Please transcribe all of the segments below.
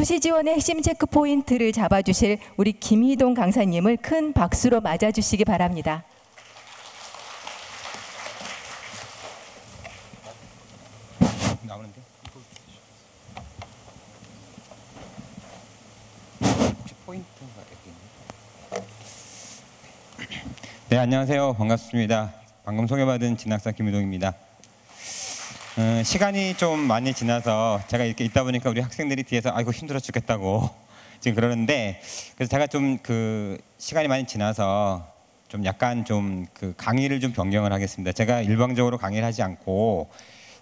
수시 지원의 핵심 체크 포인트를 잡아주실 우리 김희동 강사님을 큰 박수로 맞아주시기 바랍니다. 나오는데? 혹시 포인트가 있겠네? 네, 안녕하세요. 반갑습니다. 방금 소개받은 진학사 김희동입니다. 시간이 좀 많이 지나서 제가 이렇게 있다 보니까 우리 학생들이 뒤에서 아이고 힘들어 죽겠다고 지금 그러는데, 그래서 제가 좀 시간이 많이 지나서 좀 약간 좀 강의를 좀 변경을 하겠습니다. 제가 일방적으로 강의를 하지 않고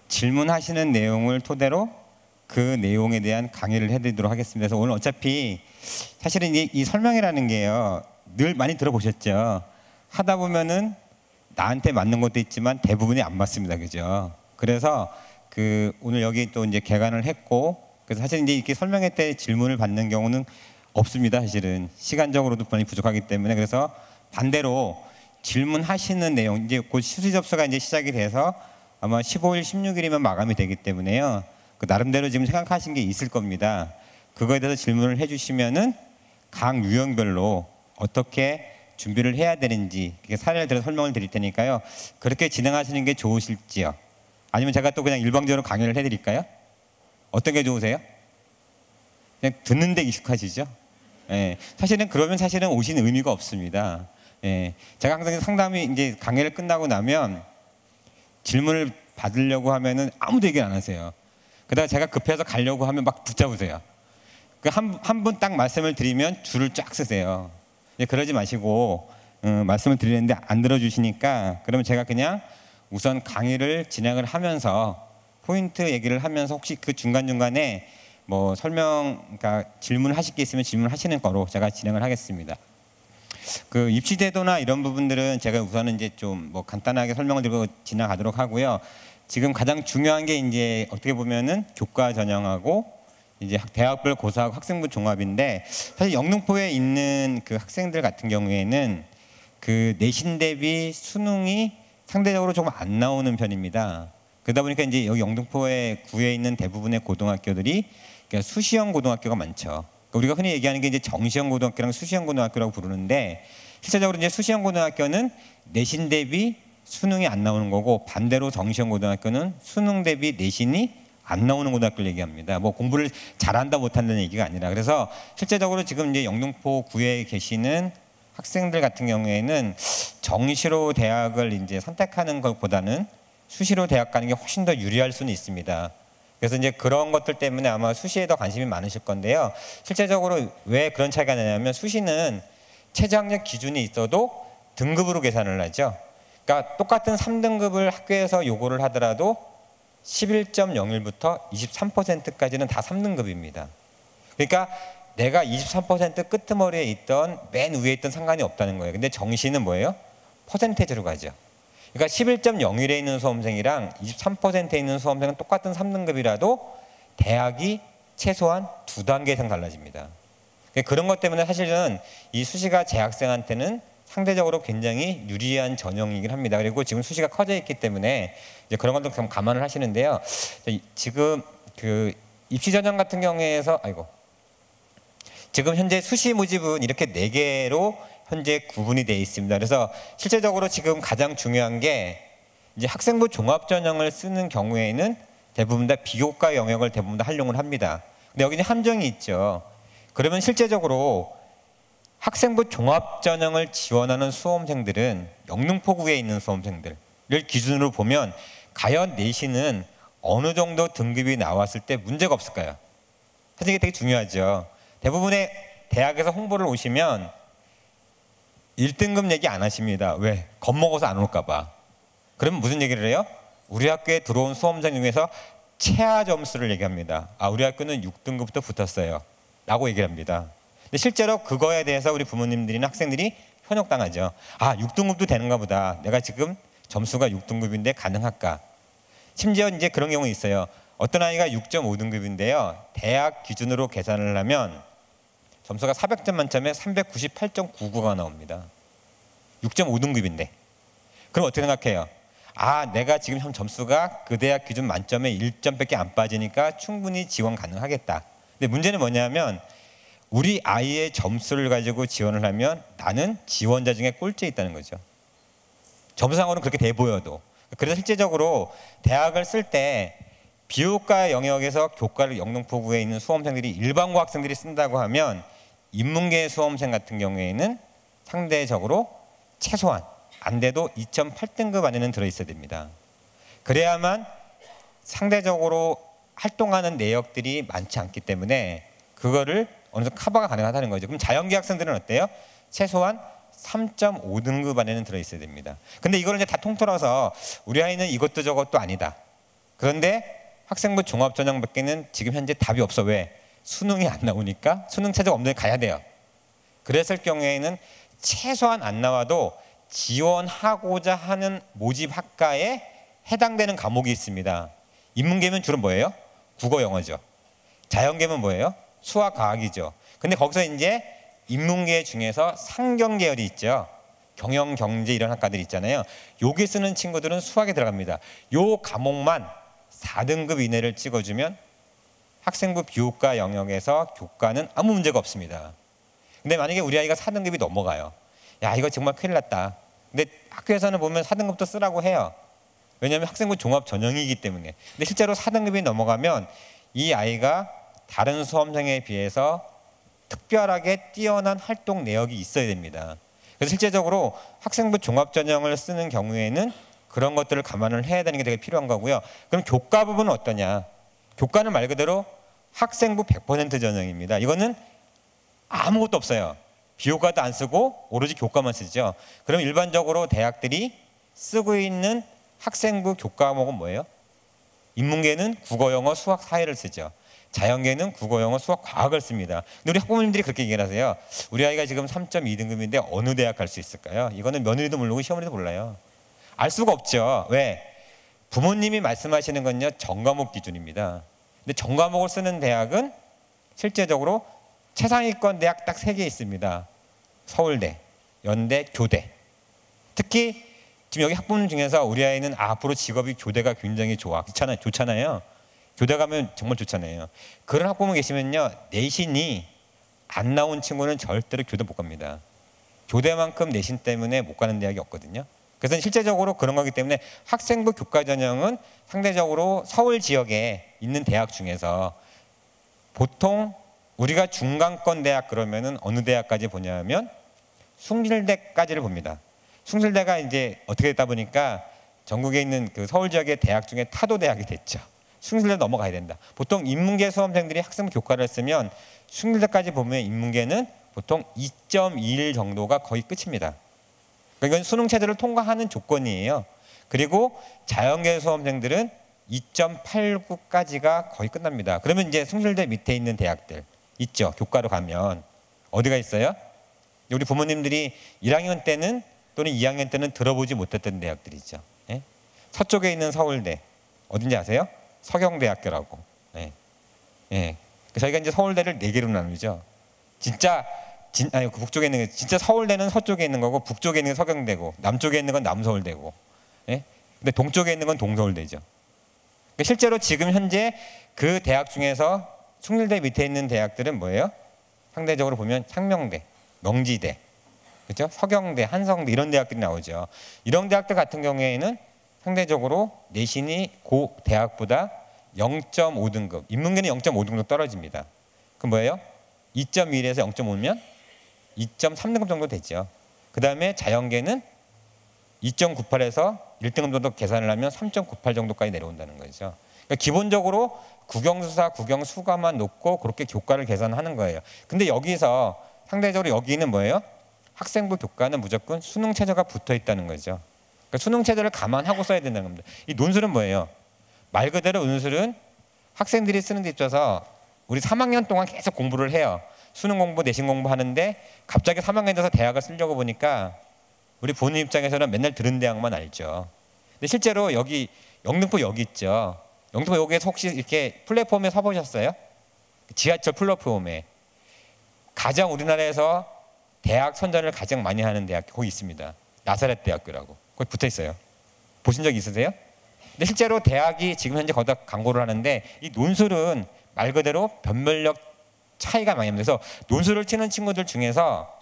질문하시는 내용을 토대로 그 내용에 대한 강의를 해드리도록 하겠습니다. 그래서 오늘 어차피 사실은 이 설명이라는 게요, 늘 많이 들어보셨죠. 하다 보면은 나한테 맞는 것도 있지만 대부분이 안 맞습니다, 그죠? 그래서 오늘 여기 또 이제 개관을 했고, 그래서 사실 이제 이렇게 설명회 때 질문을 받는 경우는 없습니다. 사실은 시간적으로도 많이 부족하기 때문에. 그래서 반대로 질문하시는 내용, 이제 곧 수시 접수가 이제 시작이 돼서 아마 15일, 16일이면 마감이 되기 때문에요. 나름대로 지금 생각하신 게 있을 겁니다. 그거에 대해서 질문을 해주시면은 각 유형별로 어떻게 준비를 해야 되는지 사례를 들어 설명을 드릴 테니까요. 그렇게 진행하시는 게 좋으실지요? 아니면 제가 또 그냥 일방적으로 강의를 해드릴까요? 어떤 게 좋으세요? 그냥 듣는 데 익숙하시죠? 예, 사실은 그러면 사실은 오신 의미가 없습니다. 예, 제가 항상 상담이 이제 강의를 끝나고 나면 질문을 받으려고 하면은 아무도 얘기를 안 하세요. 그러다가 제가 급해서 가려고 하면 막 붙잡으세요. 한 분 딱 말씀을 드리면 줄을 쫙 쓰세요. 그러지 마시고 말씀을 드리는데 안 들어주시니까, 그러면 제가 그냥 우선 강의를 진행을 하면서 포인트 얘기를 하면서 혹시 그 중간중간에 뭐 그러니까 질문하실 게 있으면 질문하시는 거로 제가 진행을 하겠습니다. 입시 제도나 이런 부분들은 제가 우선은 이제 좀 뭐 간단하게 설명을 드리고 지나가도록 하고요. 지금 가장 중요한 게 이제 어떻게 보면은 교과 전형하고 이제 대학별 고사하고 학생부 종합인데, 사실 영등포에 있는 학생들 같은 경우에는 내신 대비 수능이 상대적으로 조금 안 나오는 편입니다. 그러다 보니까 이제 여기 영등포에 구에 있는 대부분의 고등학교들이 수시형 고등학교가 많죠. 우리가 흔히 얘기하는 게 이제 정시형 고등학교랑 수시형 고등학교라고 부르는데, 실제적으로 이제 수시형 고등학교는 내신 대비 수능이 안 나오는 거고, 반대로 정시형 고등학교는 수능 대비 내신이 안 나오는 고등학교를 얘기합니다. 뭐 공부를 잘한다 못한다는 얘기가 아니라. 그래서 실제적으로 지금 이제 영등포 구에 계시는 학생들 같은 경우에는 정시로 대학을 이제 선택하는 것보다는 수시로 대학 가는 게 훨씬 더 유리할 수는 있습니다. 그래서 이제 그런 것들 때문에 아마 수시에 더 관심이 많으실 건데요. 실제적으로 왜 그런 차이가 나냐면, 수시는 최저학력 기준이 있어도 등급으로 계산을 하죠. 그러니까 똑같은 3등급을 학교에서 요구를 하더라도 11.01부터 23%까지는 다 3등급입니다. 그러니까 내가 23% 끄트머리에 있던 맨 위에 있던 상관이 없다는 거예요. 근데 정시는 뭐예요? 퍼센테이지로 가죠. 그러니까 11.01에 있는 수험생이랑 23%에 있는 수험생은 똑같은 3등급이라도 대학이 최소한 2단계 이상 달라집니다. 그런 것 때문에 사실은 이 수시가 재학생한테는 상대적으로 굉장히 유리한 전형이긴 합니다. 그리고 지금 수시가 커져 있기 때문에 이제 그런 것도 좀 감안을 하시는데요. 지금 입시 전형 같은 경우에서 지금 현재 수시 모집은 이렇게 4개로 현재 구분이 되어 있습니다. 그래서 실제적으로 지금 가장 중요한 게, 이제 학생부 종합 전형을 쓰는 경우에는 대부분 다 비교과 영역을 대부분 다 활용을 합니다. 근데 여기는 함정이 있죠. 그러면 실제적으로 학생부 종합 전형을 지원하는 수험생들은 영등포구에 있는 수험생들을 기준으로 보면 과연 내신은 어느 정도 등급이 나왔을 때 문제가 없을까요? 사실 이게 되게 중요하죠. 대부분의 대학에서 홍보를 오시면 1등급 얘기 안 하십니다. 왜? 겁먹어서 안 올까 봐. 그러면 무슨 얘기를 해요? 우리 학교에 들어온 수험생 중에서 최하 점수를 얘기합니다. 우리 학교는 6등급부터 붙었어요 라고 얘기를 합니다. 근데 실제로 그거에 대해서 우리 부모님들이나 학생들이 현혹당하죠. 6등급도 되는가 보다. 내가 지금 점수가 6등급인데 가능할까? 심지어 이제 그런 경우 있어요. 어떤 아이가 6.5등급인데요. 대학 기준으로 계산을 하면 점수가 400점 만점에 398.99가 나옵니다. 6.5등급인데. 그럼 어떻게 생각해요? 내가 지금 현 점수가 그 대학 기준 만점에 1점밖에 안 빠지니까 충분히 지원 가능하겠다. 근데 문제는 뭐냐면 우리 아이의 점수를 가지고 지원을 하면 나는 지원자 중에 꼴찌에 있다는 거죠. 점수상으로는 그렇게 돼 보여도. 그래서 실제적으로 대학을 쓸 때 비교과 영역에서 교과를 영등포구에 있는 수험생들이 일반고 학생들이 쓴다고 하면 인문계 수험생 같은 경우에는 상대적으로 최소한 안 돼도 2.8등급 안에는 들어있어야 됩니다. 그래야만 상대적으로 활동하는 내역들이 많지 않기 때문에 그거를 어느 정도 커버가 가능하다는 거죠. 그럼 자연계 학생들은 어때요? 최소한 3.5등급 안에는 들어있어야 됩니다. 근데 이걸 이제 다 통틀어서 우리 아이는 이것도 저것도 아니다. 그런데 학생부 종합전형밖에는 지금 현재 답이 없어. 왜? 수능이 안 나오니까 수능 최저 없는 데 가야 돼요. 그랬을 경우에는 최소한 안 나와도 지원하고자 하는 모집 학과에 해당되는 과목이 있습니다. 인문계면 주로 뭐예요? 국어 영어죠. 자연계면 뭐예요? 수학 과학이죠. 근데 거기서 이제 인문계 중에서 상경 계열이 있죠. 경영, 경제 이런 학과들 있잖아요. 여기 쓰는 친구들은 수학에 들어갑니다. 요 과목만 4등급 이내를 찍어주면 학생부 비교과 영역에서 교과는 아무 문제가 없습니다. 근데 만약에 우리 아이가 4등급이 넘어가요. 야, 이거 정말 큰일 났다. 근데 학교에서는 보면 4등급도 쓰라고 해요. 왜냐하면 학생부 종합 전형이기 때문에. 근데 실제로 4등급이 넘어가면 이 아이가 다른 수험생에 비해서 특별하게 뛰어난 활동 내역이 있어야 됩니다. 그래서 실제적으로 학생부 종합 전형을 쓰는 경우에는 그런 것들을 감안을 해야 되는 게 되게 필요한 거고요. 그럼 교과 부분은 어떠냐? 교과는 말 그대로 학생부 100% 전형입니다. 이거는 아무것도 없어요. 비교과도 안 쓰고 오로지 교과만 쓰죠. 그럼 일반적으로 대학들이 쓰고 있는 학생부 교과 과목은 뭐예요? 인문계는 국어, 영어, 수학, 사회를 쓰죠. 자연계는 국어, 영어, 수학, 과학을 씁니다. 근데 우리 학부모님들이 그렇게 얘기를 하세요. 우리 아이가 지금 3.2등급인데 어느 대학 갈 수 있을까요? 이거는 며느리도 모르고 시어머니도 몰라요. 알 수가 없죠. 왜? 부모님이 말씀하시는 건요, 전과목 기준입니다. 근데 전과목을 쓰는 대학은 실제적으로 최상위권 대학 딱 3개 있습니다. 서울대, 연대, 교대. 특히 지금 여기 학부모님 중에서 우리 아이는 앞으로 직업이 교대가 굉장히 좋잖아요. 교대 가면 정말 좋잖아요. 그런 학부모 계시면요, 내신이 안 나온 친구는 절대로 교대 못 갑니다. 교대만큼 내신 때문에 못 가는 대학이 없거든요. 그래서 실제적으로 그런 거기 때문에 학생부 교과 전형은 상대적으로 서울 지역에 있는 대학 중에서 보통 우리가 중간권 대학 그러면은 어느 대학까지 보냐면 숭실대까지를 봅니다. 숭실대가 이제 어떻게 됐다 보니까 전국에 있는 그 서울 지역의 대학 중에 타도 대학이 됐죠. 숭실대 넘어가야 된다. 보통 인문계 수험생들이 학생부 교과를 쓰면 숭실대까지 보면 인문계는 보통 2.21 정도가 거의 끝입니다. 그러니까 이건 수능 체제를 통과하는 조건이에요. 그리고 자연계 수험생들은 2.89까지가 거의 끝납니다. 그러면 이제 숭실대 밑에 있는 대학들 있죠. 교과로 가면 어디가 있어요? 우리 부모님들이 1학년 때는 또는 2학년 때는 들어보지 못했던 대학들이죠. 예? 서쪽에 있는 서울대 어딘지 아세요? 서경대학교라고. 예. 예. 저희가 이제 서울대를 4개로 나누죠. 아니 북쪽에 있는 게 진짜 서울대는 서쪽에 있는 거고 북쪽에 있는 게 서경대고 남쪽에 있는 건 남서울대고. 예? 근데 동쪽에 있는 건 동서울대죠. 그러니까 실제로 지금 현재 그 대학 중에서 숭실대 밑에 있는 대학들은 뭐예요? 상대적으로 보면 상명대, 명지대, 그렇죠? 서경대, 한성대 이런 대학들이 나오죠. 이런 대학들 같은 경우에는 상대적으로 내신이 고 대학보다 0.5등급, 인문계는 0.5등급 떨어집니다. 그럼 뭐예요? 2.1에서 0.5면 2.3등급 정도 되죠. 그 다음에 자연계는 2.98에서 1등급 정도 계산을 하면 3.98 정도까지 내려온다는 거죠. 그러니까 기본적으로 국영수사, 국영수가만 놓고 그렇게 교과를 계산하는 거예요. 근데 여기서 상대적으로 여기는 뭐예요? 학생부 교과는 무조건 수능 체제가 붙어 있다는 거죠. 그러니까 수능 체제를 감안하고 써야 된다는 겁니다. 이 논술은 뭐예요? 말 그대로 논술은 학생들이 쓰는 데 있어서 우리 3학년 동안 계속 공부를 해요. 수능 공부, 내신 공부 하는데 갑자기 3학년 돼서 대학을 쓰려고 보니까 우리 본인 입장에서는 맨날 들은 대학만 알죠. 근데 실제로 여기 영등포 여기 있죠. 영등포 여기에서 혹시 이렇게 플랫폼에 서보셨어요? 지하철 플랫폼에 가장 우리나라에서 대학 선전을 가장 많이 하는 대학교 거기 있습니다. 나사렛 대학교라고 거기 붙어 있어요. 보신 적 있으세요? 근데 실제로 대학이 지금 현재 거기다 광고를 하는데 이 논술은 말 그대로 변별력 차이가 많이 납니다. 그래서 논술을 치는 친구들 중에서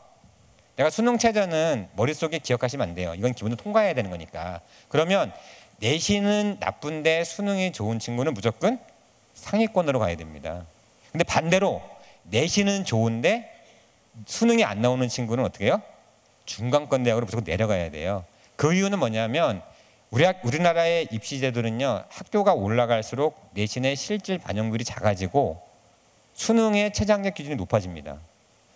내가 수능 최저는 머릿속에 기억하시면 안 돼요. 이건 기본으로 통과해야 되는 거니까. 그러면 내신은 나쁜데 수능이 좋은 친구는 무조건 상위권으로 가야 됩니다. 근데 반대로 내신은 좋은데 수능이 안 나오는 친구는 어떻게 해요? 중간권 대학으로 무조건 내려가야 돼요. 그 이유는 뭐냐면 우리나라의 입시 제도는요, 학교가 올라갈수록 내신의 실질 반영률이 작아지고 수능의 최저학력 기준이 높아집니다.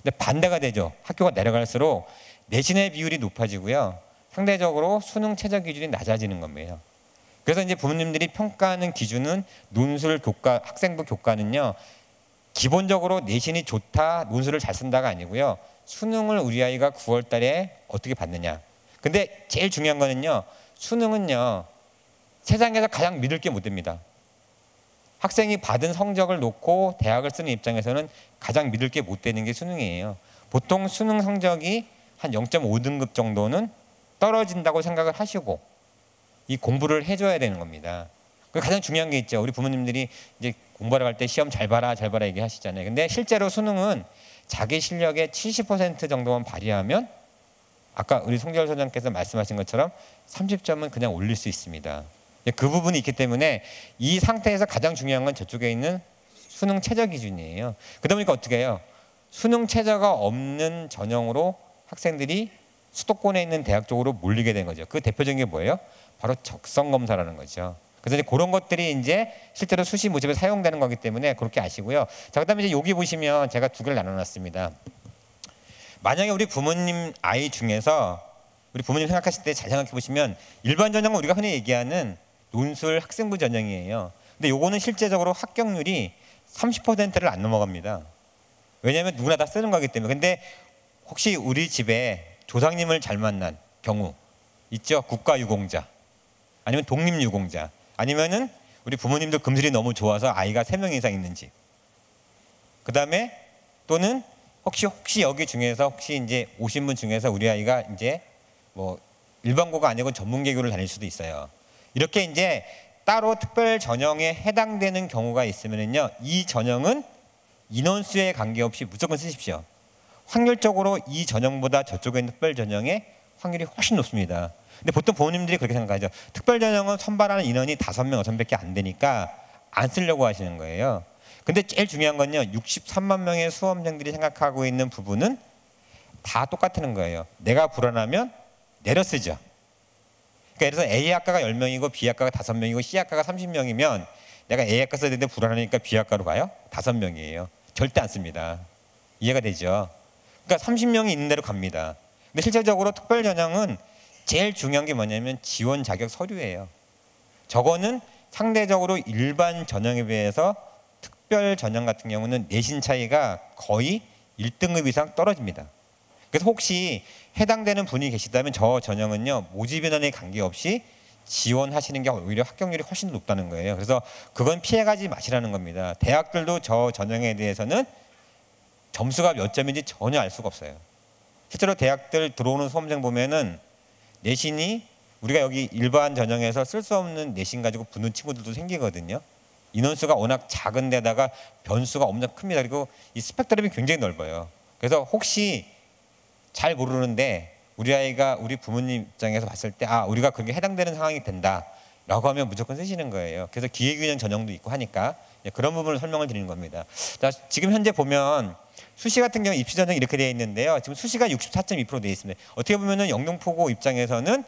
근데 반대가 되죠. 학교가 내려갈수록 내신의 비율이 높아지고요, 상대적으로 수능 최저 기준이 낮아지는 겁니다. 그래서 이제 부모님들이 평가하는 기준은 논술 교과, 학생부 교과는요, 기본적으로 내신이 좋다, 논술을 잘 쓴다가 아니고요, 수능을 우리 아이가 9월 달에 어떻게 받느냐. 근데 제일 중요한 거는요, 수능은요, 세상에서 가장 믿을 게 못 됩니다. 학생이 받은 성적을 놓고 대학을 쓰는 입장에서는 가장 믿을 게 못 되는 게 수능이에요. 보통 수능 성적이 한 0.5등급 정도는 떨어진다고 생각을 하시고 이 공부를 해줘야 되는 겁니다. 가장 중요한 게 있죠. 우리 부모님들이 이제 공부하러 갈 때 시험 잘 봐라 얘기하시잖아요. 근데 실제로 수능은 자기 실력의 70% 정도만 발휘하면 아까 우리 송재열 소장께서 말씀하신 것처럼 30점은 그냥 올릴 수 있습니다. 그 부분이 있기 때문에 이 상태에서 가장 중요한 건 저쪽에 있는 수능 최저 기준이에요. 그러다 보니까 어떻게 해요? 수능 최저가 없는 전형으로 학생들이 수도권에 있는 대학 쪽으로 몰리게 된 거죠. 그 대표적인 게 뭐예요? 바로 적성 검사라는 거죠. 그래서 이제 그런 것들이 이제 실제로 수시 모집에 사용되는 거기 때문에 그렇게 아시고요. 자, 그다음에 이제 여기 보시면 제가 두 개를 나눠놨습니다. 만약에 우리 부모님 아이 중에서 우리 부모님 생각하실 때 잘 생각해 보시면 일반 전형은 우리가 흔히 얘기하는 논술 학생부 전형이에요. 근데 요거는 실제적으로 합격률이 30%를 안 넘어갑니다. 왜냐하면 누구나 다 쓰는 거기 때문에. 근데 혹시 우리 집에 조상님을 잘 만난 경우 있죠? 국가유공자 아니면 독립유공자 아니면은 우리 부모님도 금슬이 너무 좋아서 아이가 3명 이상 있는 집. 그 다음에 또는 혹시 여기 중에서 혹시 이제 오신 분 중에서 우리 아이가 이제 뭐 일반고가 아니고 전문계교를 다닐 수도 있어요. 이렇게 이제 따로 특별 전형에 해당되는 경우가 있으면요, 이 전형은 인원수에 관계없이 무조건 쓰십시오. 확률적으로 이 전형보다 저쪽에 있는 특별 전형의 확률이 훨씬 높습니다. 근데 보통 부모님들이 그렇게 생각하죠. 특별 전형은 선발하는 인원이 5명, 5명밖에 안 되니까 안 쓰려고 하시는 거예요. 근데 제일 중요한 건요, 63만 명의 수험생들이 생각하고 있는 부분은 다 똑같은 거예요. 내가 불안하면 내려 쓰죠. 그러니까 예를 들어서 A학과가 10명이고 B학과가 5명이고 C학과가 30명이면 내가 A학과 써야 되는데 불안하니까 B학과로 가요? 5명이에요. 절대 안 씁니다. 이해가 되죠? 그러니까 30명이 있는 대로 갑니다. 근데 실질적으로 특별 전형은 제일 중요한 게 뭐냐면 지원 자격 서류예요. 저거는 상대적으로 일반 전형에 비해서 특별 전형 같은 경우는 내신 차이가 거의 1등급 이상 떨어집니다. 그래서 혹시 해당되는 분이 계시다면 저 전형은요, 모집 인원에 관계없이 지원하시는 게 오히려 합격률이 훨씬 높다는 거예요. 그래서 그건 피해가지 마시라는 겁니다. 대학들도 저 전형에 대해서는 점수가 몇 점인지 전혀 알 수가 없어요. 실제로 대학들 들어오는 수험생 보면은 내신이 우리가 여기 일반 전형에서 쓸 수 없는 내신 가지고 붙는 친구들도 생기거든요. 인원수가 워낙 작은 데다가 변수가 엄청 큽니다. 그리고 이 스펙트럼이 굉장히 넓어요. 그래서 혹시 잘 모르는데 우리 아이가 우리 부모님 입장에서 봤을 때 우리가 그게 해당되는 상황이 된다라고 하면 무조건 쓰시는 거예요. 그래서 기회균형 전형도 있고 하니까 그런 부분을 설명을 드리는 겁니다. 자, 지금 현재 보면 수시 같은 경우 입시 전형이 이렇게 되어 있는데요. 지금 수시가 64.2% 되어 있습니다. 어떻게 보면은 영등포고 입장에서는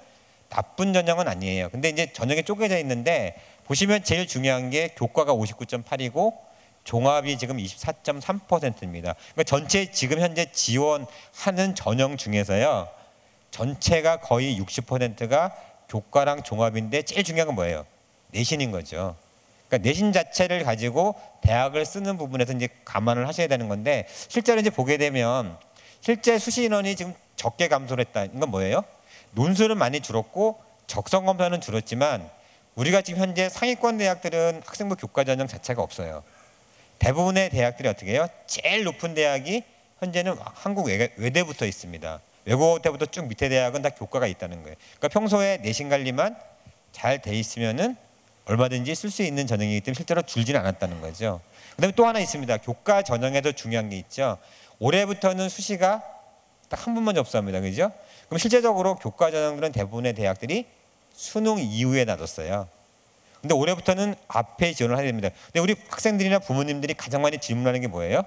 나쁜 전형은 아니에요. 근데 이제 전형이 쪼개져 있는데 보시면 제일 중요한 게 교과가 59.8이고 종합이 지금 24.3%입니다. 그러니까 전체 지금 현재 지원하는 전형 중에서요, 전체가 거의 60%가 교과랑 종합인데 제일 중요한 건 뭐예요? 내신인 거죠. 그러니까 내신 자체를 가지고 대학을 쓰는 부분에서 이제 감안을 하셔야 되는 건데, 실제로 이제 보게 되면 실제 수시 인원이 지금 적게 감소를 했다. 이건 뭐예요? 논술은 많이 줄었고 적성 검사는 줄었지만 우리가 지금 현재 상위권 대학들은 학생부 교과 전형 자체가 없어요. 대부분의 대학들이 어떻게 해요? 제일 높은 대학이 현재는 한국 외대부터 있습니다. 외고대부터 쭉 밑에 대학은 다 교과가 있다는 거예요. 그러니까 평소에 내신 관리만 잘 돼 있으면은 얼마든지 쓸 수 있는 전형이기 때문에 실제로 줄지는 않았다는 거죠. 그다음에 또 하나 있습니다. 교과 전형에도 중요한 게 있죠. 올해부터는 수시가 딱 한 번만 접수합니다. 그죠? 그럼 실제적으로 교과 전형들은 대부분의 대학들이 수능 이후에 놔뒀어요. 근데 올해부터는 앞에 지원을 해야 됩니다. 근데 우리 학생들이나 부모님들이 가장 많이 질문하는 게 뭐예요?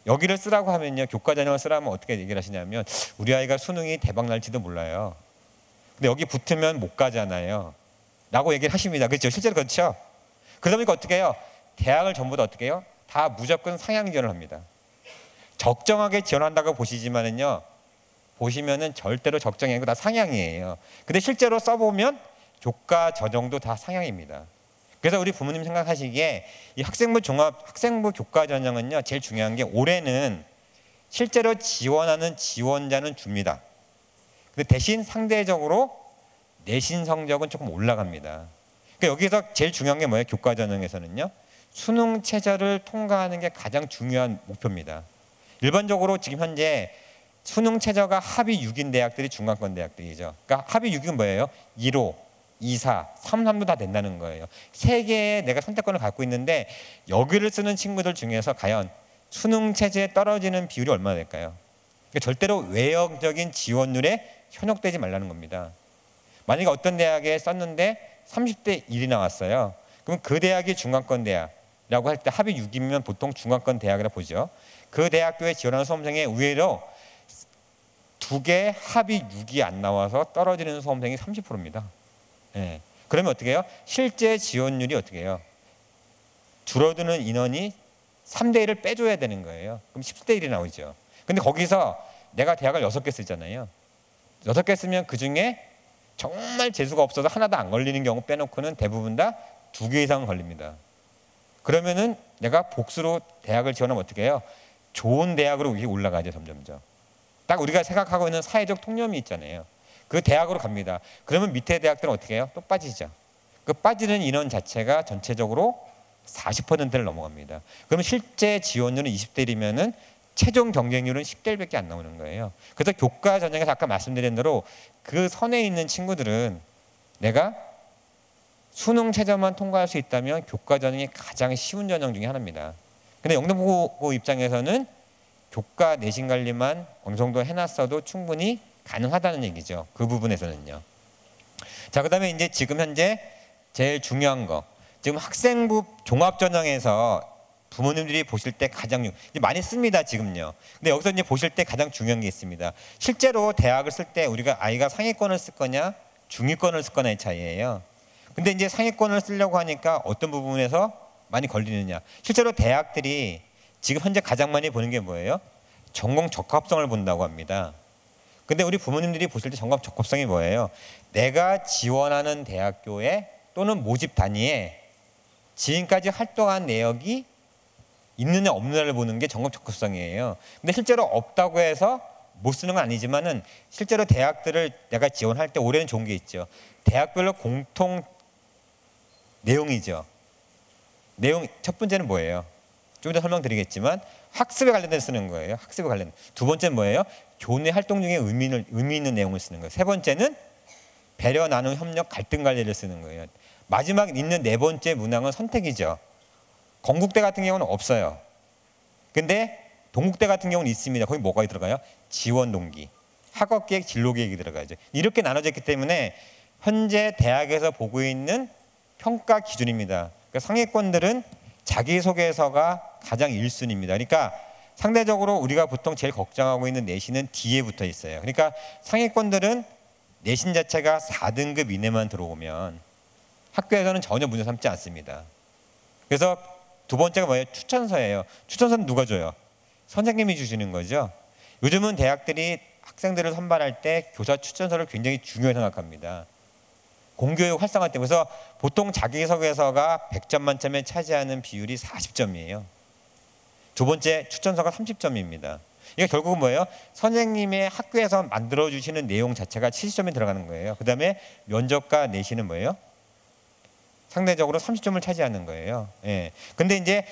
여기를 쓰라고 하면요, 교과 전형을 쓰라면 어떻게 얘기를 하시냐면 우리 아이가 수능이 대박 날지도 몰라요. 근데 여기 붙으면 못 가잖아요 라고 얘기를 하십니다. 그렇죠? 실제로 그렇죠? 그러다 보니까 어떻게 해요? 대학을 전부 다 어떻게 해요? 다 무조건 상향 지원을 합니다. 적정하게 지원한다고 보시지만은요, 보시면은 절대로 적정이 아니고 다 상향이에요. 근데 실제로 써보면 교과 전형도 다 상향입니다. 그래서 우리 부모님 생각하시기에 이 학생부 교과 전형은요, 제일 중요한 게 올해는 실제로 지원하는 지원자는 줍니다. 근데 대신 상대적으로 내신 성적은 조금 올라갑니다. 그러니까 여기서 제일 중요한 게 뭐예요? 교과 전형에서는요, 수능 최저를 통과하는 게 가장 중요한 목표입니다. 일반적으로 지금 현재 수능 최저가 합이 6인 대학들이 중간권 대학들이죠. 그러니까 합이 6은 뭐예요? 1호, 2, 4, 3, 3도 다 된다는 거예요. 세 개의 내가 선택권을 갖고 있는데 여기를 쓰는 친구들 중에서 과연 수능 최저에 떨어지는 비율이 얼마나 될까요? 그러니까 절대로 외형적인 지원율에 현혹되지 말라는 겁니다. 만약에 어떤 대학에 썼는데 30대 1이 나왔어요. 그럼 그 대학이 중간권 대학이라고 할 때 합이 6이면 보통 중간권 대학이라고 보죠. 그 대학교에 지원하는 수험생의 의외로 2개 합이 6이 안 나와서 떨어지는 수험생이 30%입니다. 예. 그러면 어떻게 해요? 실제 지원율이 어떻게 해요? 줄어드는 인원이 3대 1을 빼줘야 되는 거예요. 그럼 10대 1이 나오죠. 근데 거기서 내가 대학을 6개 쓰잖아요. 6개 쓰면 그중에 정말 재수가 없어서 하나도 안 걸리는 경우 빼놓고는 대부분 다 2개 이상 걸립니다. 그러면은 내가 복수로 대학을 지원하면 어떻게 해요? 좋은 대학으로 올라가죠, 점점점. 딱 우리가 생각하고 있는 사회적 통념이 있잖아요. 그 대학으로 갑니다. 그러면 밑에 대학들은 어떻게 해요? 또 빠지죠. 그 빠지는 인원 자체가 전체적으로 40%를 넘어갑니다. 그러면 실제 지원율은 20대 1이면은 최종 경쟁률은 10대 1밖에 안 나오는 거예요. 그래서 교과 전형에서 아까 말씀드린 대로 그 선에 있는 친구들은 내가 수능 최저만 통과할 수 있다면 교과 전형이 가장 쉬운 전형 중에 하나입니다. 근데 영등포고 입장에서는 교과 내신 관리만 어느 정도 해놨어도 충분히 가능하다는 얘기죠. 그 부분에서는요. 자, 그다음에 이제 지금 현재 제일 중요한 거, 지금 학생부 종합전형에서 부모님들이 보실 때 가장 이제 많이 씁니다, 지금요. 근데 여기서 이제 보실 때 가장 중요한 게 있습니다. 실제로 대학을 쓸 때 우리가 아이가 상위권을 쓸 거냐 중위권을 쓸 거냐의 차이예요. 근데 이제 상위권을 쓰려고 하니까 어떤 부분에서 많이 걸리느냐. 실제로 대학들이 지금 현재 가장 많이 보는 게 뭐예요? 전공 적합성을 본다고 합니다. 근데 우리 부모님들이 보실 때 전공 적합성이 뭐예요? 내가 지원하는 대학교에 또는 모집 단위에 지금까지 활동한 내역이 있느냐 없느냐를 보는 게 전공 적합성이에요. 근데 실제로 없다고 해서 못 쓰는 건 아니지만은 실제로 대학들을 내가 지원할 때 올해는 좋은 게 있죠. 대학별로 공통 내용이죠. 내용 첫 번째는 뭐예요? 좀 이따 설명드리겠지만 학습에 관련된 쓰는 거예요. 학습에 관련. 두 번째는 뭐예요? 교내 활동 중에 의미 있는 내용을 쓰는 거예요. 세 번째는 배려, 나눔, 협력, 갈등 관리를 쓰는 거예요. 마지막 있는 네 번째 문항은 선택이죠. 건국대 같은 경우는 없어요. 근데 동국대 같은 경우는 있습니다. 거기 뭐가 들어가요? 지원 동기, 학업계획, 진로계획이 들어가죠. 이렇게 나눠져 있기 때문에 현재 대학에서 보고 있는 평가 기준입니다. 그러니까 상위권들은 자기소개서가 가장 1순위입니다. 그러니까 상대적으로 우리가 보통 제일 걱정하고 있는 내신은 뒤에 붙어 있어요. 그러니까 상위권들은 내신 자체가 4등급 이내만 들어오면 학교에서는 전혀 문제 삼지 않습니다. 그래서 두 번째가 뭐예요? 추천서예요. 추천서는 누가 줘요? 선생님이 주시는 거죠. 요즘은 대학들이 학생들을 선발할 때 교사 추천서를 굉장히 중요하게 생각합니다. 공교육 활성화 때문에. 그래서 보통 자기소개서가 100점 만점에 차지하는 비율이 40점이에요. 두 번째 추천서가 30점입니다. 이게 결국은 뭐예요? 선생님의 학교에서 만들어주시는 내용 자체가 70점이 들어가는 거예요. 그 다음에 면접과 내신은 뭐예요? 상대적으로 30점을 차지하는 거예요. 예. 근데 이제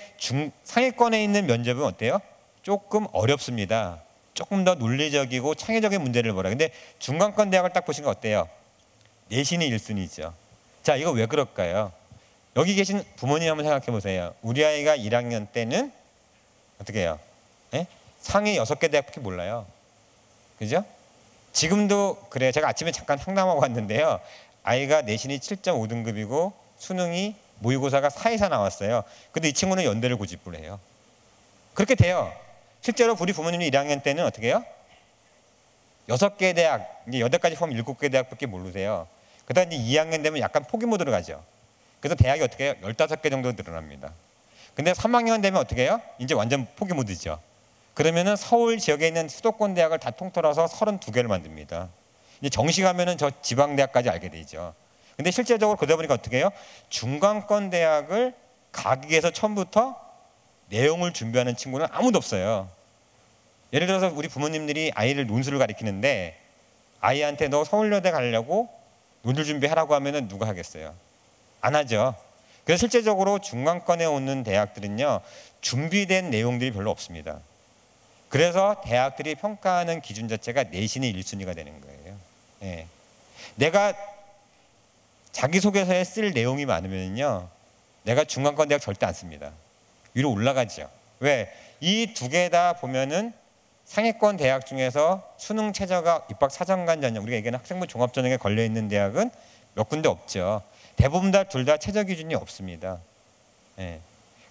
상위권에 있는 면접은 어때요? 조금 어렵습니다. 조금 더 논리적이고 창의적인 문제를 보라. 근데 중간권 대학을 딱 보시면 어때요? 내신이 1순위죠. 자, 이거 왜 그럴까요? 여기 계신 부모님 한번 생각해 보세요. 우리 아이가 1학년 때는 어떻게 해요? 예? 상위 6개 대학밖에 몰라요. 그죠? 지금도 그래요. 제가 아침에 잠깐 상담하고 왔는데요. 아이가 내신이 7.5등급이고 수능이 모의고사가 4 이상 나왔어요. 근데 이 친구는 연대를 고집을 해요. 그렇게 돼요. 실제로 우리 부모님이 1학년 때는 어떻게 해요? 6개 대학, 이제 8까지 포함 7개 대학밖에 모르세요. 그다음 이제 2학년 되면 약간 포기 모드로 가죠. 그래서 대학이 어떻게 해요? 15개 정도 늘어납니다. 근데 3학년 되면 어떻게 해요? 이제 완전 포기 모드죠. 그러면은 서울 지역에 있는 수도권 대학을 다 통틀어서 32개를 만듭니다. 이제 정시가면은 저 지방 대학까지 알게 되죠. 근데 실제적으로 그러다 보니까 어떻게 해요? 중간권 대학을 가기 위해서 처음부터 내용을 준비하는 친구는 아무도 없어요. 예를 들어서 우리 부모님들이 아이를 논술을 가르치는데 아이한테 너 서울여대 가려고 논술 준비하라고 하면은 누가 하겠어요? 안 하죠. 그래서 실제적으로 중간권에 오는 대학들은요, 준비된 내용들이 별로 없습니다. 그래서 대학들이 평가하는 기준 자체가 내신이 1순위가 되는 거예요. 예. 내가 자기소개서에 쓸 내용이 많으면요, 내가 중간권 대학 절대 안 씁니다. 위로 올라가죠. 왜? 이 두 개 다 보면은 상위권 대학 중에서 수능 최저가 입학 사정관 전형, 우리가 얘기하는 학생부 종합 전형에 걸려 있는 대학은 몇 군데 없죠. 대부분 다 둘 다 최저 기준이 없습니다. 예.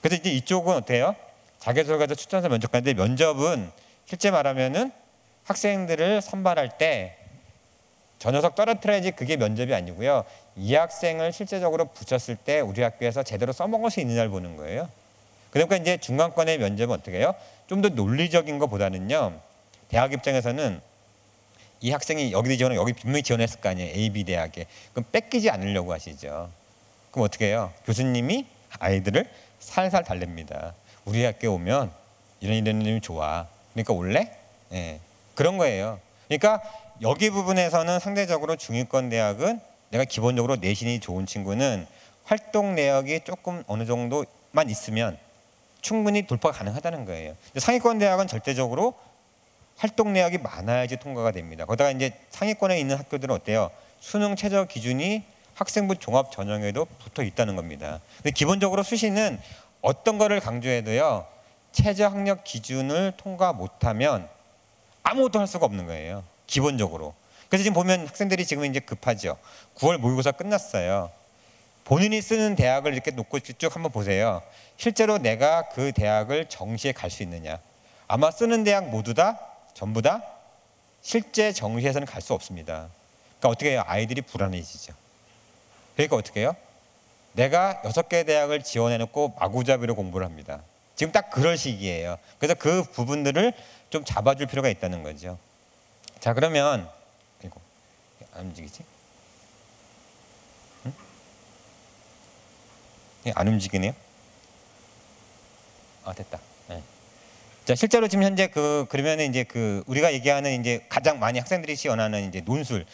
그래서 이제 이쪽은 어때요? 자기소개서 추천서 면접관인데 면접은 실제 말하면은 학생들을 선발할 때 저 녀석 떨어뜨려야지 그게 면접이 아니고요. 이 학생을 실제적으로 붙였을 때 우리 학교에서 제대로 써먹을 수 있느냐를 보는 거예요. 그러니까 이제 중간권의 면접은 어떻게 해요? 좀 더 논리적인 것보다는요. 대학 입장에서는 이 학생이 여기 지원을 여기 분명히 지원했을 거 아니에요. A, B 대학에. 그럼 뺏기지 않으려고 하시죠. 그럼 어떻게 해요? 교수님이 아이들을 살살 달랩니다. 우리 학교에 오면 이런 일이 좋아. 그러니까 올래? 예. 그런 거예요. 그러니까 여기 부분에서는 상대적으로 중위권 대학은 내가 기본적으로 내신이 좋은 친구는 활동 내역이 조금 어느 정도만 있으면 충분히 돌파가 가능하다는 거예요. 상위권 대학은 절대적으로 활동 내역이 많아야지 통과가 됩니다. 거기다가 이제 상위권에 있는 학교들은 어때요? 수능 최저 기준이 학생부 종합 전형에도 붙어 있다는 겁니다. 근데 기본적으로 수시는 어떤 거를 강조해도요, 최저 학력 기준을 통과 못하면 아무것도 할 수가 없는 거예요. 기본적으로. 그래서 지금 보면 학생들이 지금 이제 급하죠. 9월 모의고사 끝났어요. 본인이 쓰는 대학을 이렇게 놓고 쭉 한번 보세요. 실제로 내가 그 대학을 정시에 갈 수 있느냐. 아마 쓰는 대학 모두 다 전부 다 실제 정시에서는 갈 수 없습니다. 그러니까 어떻게 해요? 아이들이 불안해지죠. 그러니까 어떻게 해요? 내가 6개 대학을 지원해놓고 마구잡이로 공부를 합니다. 지금 딱 그럴 시기예요. 그래서 그 부분들을 좀 잡아줄 필요가 있다는 거죠. 자, 그러면 이거 안 움직이지? 응? 안 움직이네요. 아, 됐다. 네. 자, 실제로 지금 현재 그러면 이제 우리가 얘기하는 이제 가장 많이 학생들이 지원하는 이제 논술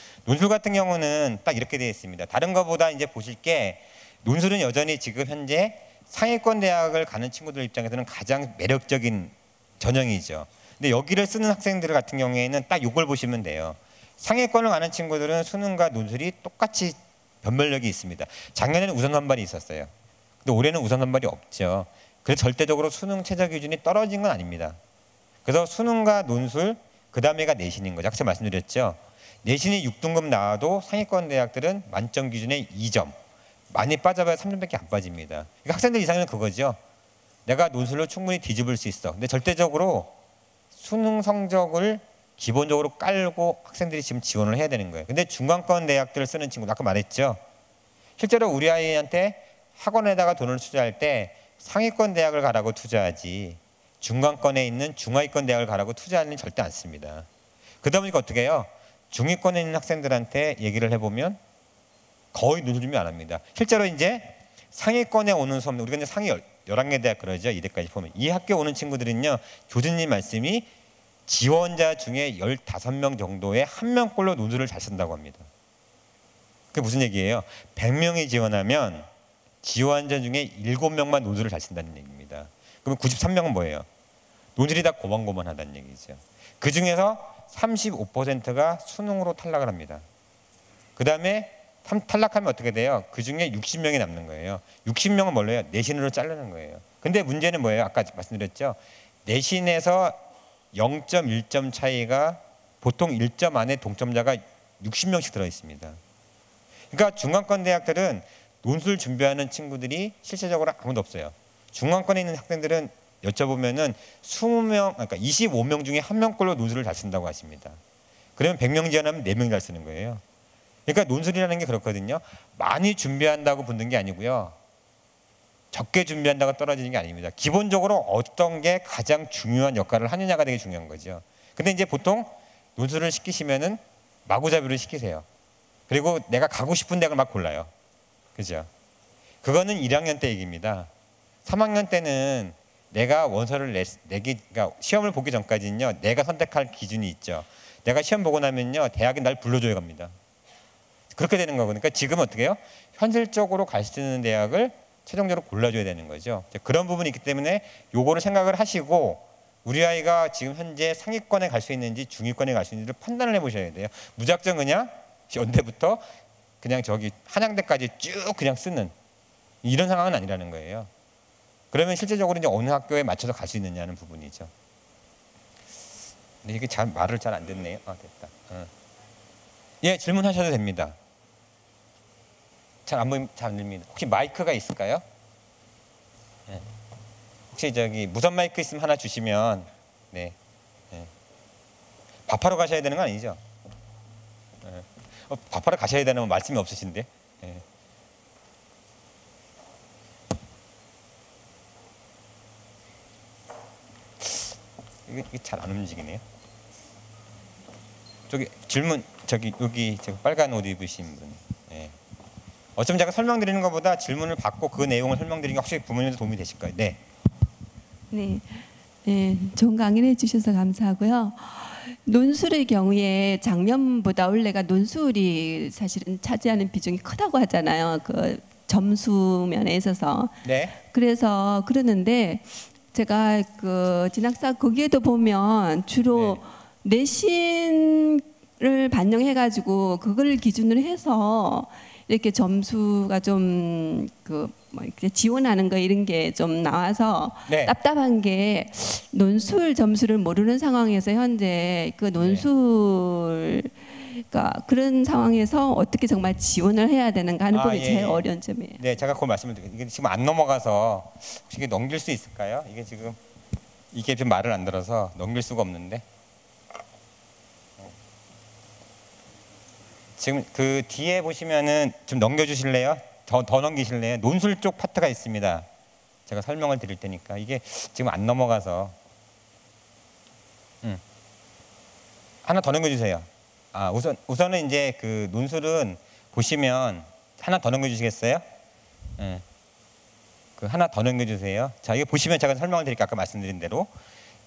같은 경우는 딱 이렇게 되어 있습니다. 다른 것보다 이제 보실 게 논술은 여전히 지금 현재 상위권 대학을 가는 친구들 입장에서는 가장 매력적인 전형이죠. 근데 여기를 쓰는 학생들 같은 경우에는 딱 이걸 보시면 돼요. 상위권을 가는 친구들은 수능과 논술이 똑같이 변별력이 있습니다. 작년에는 우선 선발이 있었어요. 근데 올해는 우선 선발이 없죠. 그래서 절대적으로 수능 최저 기준이 떨어진 건 아닙니다. 그래서 수능과 논술, 그 다음에가 내신인 거죠. 아까 말씀드렸죠. 내신이 6등급 나와도 상위권 대학들은 만점 기준에 2점. 많이 빠져봐야 3점밖에 안 빠집니다. 그러니까 학생들 이상은 그거죠. 내가 논술로 충분히 뒤집을 수 있어. 근데 절대적으로 수능 성적을 기본적으로 깔고 학생들이 지금 지원을 해야 되는 거예요. 근데 중간권 대학들을 쓰는 친구들, 아까 말했죠. 실제로 우리 아이한테 학원에다가 돈을 투자할 때 상위권 대학을 가라고 투자하지 중간권에 있는 중하위권 대학을 가라고 투자하는 절대 않습니다. 그러다 보니까 어떻게 해요? 중위권에 있는 학생들한테 얘기를 해보면 거의 논술 준비 안 합니다. 실제로 이제 상위권에 오는 수업, 우리가 이제 상위 11개 대학 그러죠. 이대까지 보면. 이 학교 오는 친구들은요, 교수님 말씀이 지원자 중에 15명 정도의 한 명꼴로 논술을 잘 쓴다고 합니다. 그게 무슨 얘기예요? 100명이 지원하면 지원자 중에 7명만 논술을 잘 쓴다는 얘기입니다. 그러면 93명은 뭐예요? 논술이 다 고만고만하다는 얘기죠. 그중에서 35%가 수능으로 탈락을 합니다. 그 다음에 탈락하면 어떻게 돼요? 그 중에 60명이 남는 거예요. 60명은 뭘로 해요? 내신으로 자르는 거예요. 근데 문제는 뭐예요? 아까 말씀드렸죠. 내신에서 0.1점 차이가 보통 1점 안에 동점자가 60명씩 들어 있습니다. 그러니까 중간권 대학들은 논술 준비하는 친구들이 실제적으로 아무도 없어요. 중간권에 있는 학생들은 여쭤보면은 20명, 그러니까 25명 중에 1명꼴로 논술을 잘 쓴다고 하십니다. 그러면 100명 지원하면 4명이 잘 쓰는 거예요. 그러니까 논술이라는 게 그렇거든요. 많이 준비한다고 붙는 게 아니고요. 적게 준비한다고 떨어지는 게 아닙니다. 기본적으로 어떤 게 가장 중요한 역할을 하느냐가 되게 중요한 거죠. 근데 이제 보통 논술을 시키시면은 마구잡이로 시키세요. 그리고 내가 가고 싶은 대학을 막 골라요. 그죠? 그거는 1학년 때 얘기입니다. 3학년 때는 내가 원서를 그러니까 시험을 보기 전까지는요, 내가 선택할 기준이 있죠. 내가 시험 보고 나면요, 대학이 날 불러줘야 갑니다. 그렇게 되는 거고, 그러니까 지금 어떻게 해요? 현실적으로 갈 수 있는 대학을 최종적으로 골라줘야 되는 거죠. 그런 부분이 있기 때문에 요거를 생각을 하시고 우리 아이가 지금 현재 상위권에 갈 수 있는지 중위권에 갈 수 있는지를 판단을 해보셔야 돼요. 무작정 그냥 연대부터 그냥 저기 한양대까지 쭉 그냥 쓰는 이런 상황은 아니라는 거예요. 그러면 실제적으로 이제 어느 학교에 맞춰서 갈 수 있느냐는 부분이죠. 근데 이게 잘 말을 잘 안 듣네요. 아, 됐다. 예, 질문하셔도 됩니다. 잘 안 들립니다. 혹시 마이크가 있을까요? 네. 혹시 저기 무선 마이크 있으면 하나 주시면, 네. 네. 밥하러 가셔야 되는 거 아니죠? 네. 밥하러 가셔야 되는 말씀이 없으신데. 네. 이게 잘 안 움직이네요. 저기 질문 저기 여기 빨간 옷 입으신 분. 네. 어쩌면 제가 설명드리는 것보다 질문을 받고 그 내용을 설명드리는 게 확실히 부모님도 도움이 되실 거예요. 네. 네, 네, 좋은 강의를 해주셔서 감사하고요. 논술의 경우에 작년보다 올해가 논술이 사실은 차지하는 비중이 크다고 하잖아요. 그 점수 면에 있어서. 네. 그래서 그러는데 제가 그 진학사 거기에도 보면 주로 내신을 반영해가지고 그걸 기준으로 해서 이렇게 점수가 좀 그 뭐 이렇게 지원하는 거 이런 게 좀 나와서 네. 답답한 게 논술 점수를 모르는 상황에서 현재 그 논술 그러니까 그런 상황에서 어떻게 정말 지원을 해야 되는가 하는 부분이 제일 어려운 점이에요. 네, 제가 그걸 말씀을 드릴게요. 이게 지금 안 넘어가서 혹시 이게 넘길 수 있을까요? 이게 지금 이게 좀 말을 안 들어서 넘길 수가 없는데. 지금 그 뒤에 보시면은 좀 넘겨주실래요? 더 넘기실래요? 논술 쪽 파트가 있습니다. 제가 설명을 드릴 테니까 이게 지금 안 넘어가서 하나 더 넘겨주세요. 아, 우선은 이제 그 논술은 보시면 하나 더 넘겨주시겠어요? 그 하나 더 넘겨주세요. 자, 이거 보시면 제가 설명을 드릴게요. 아까 말씀드린 대로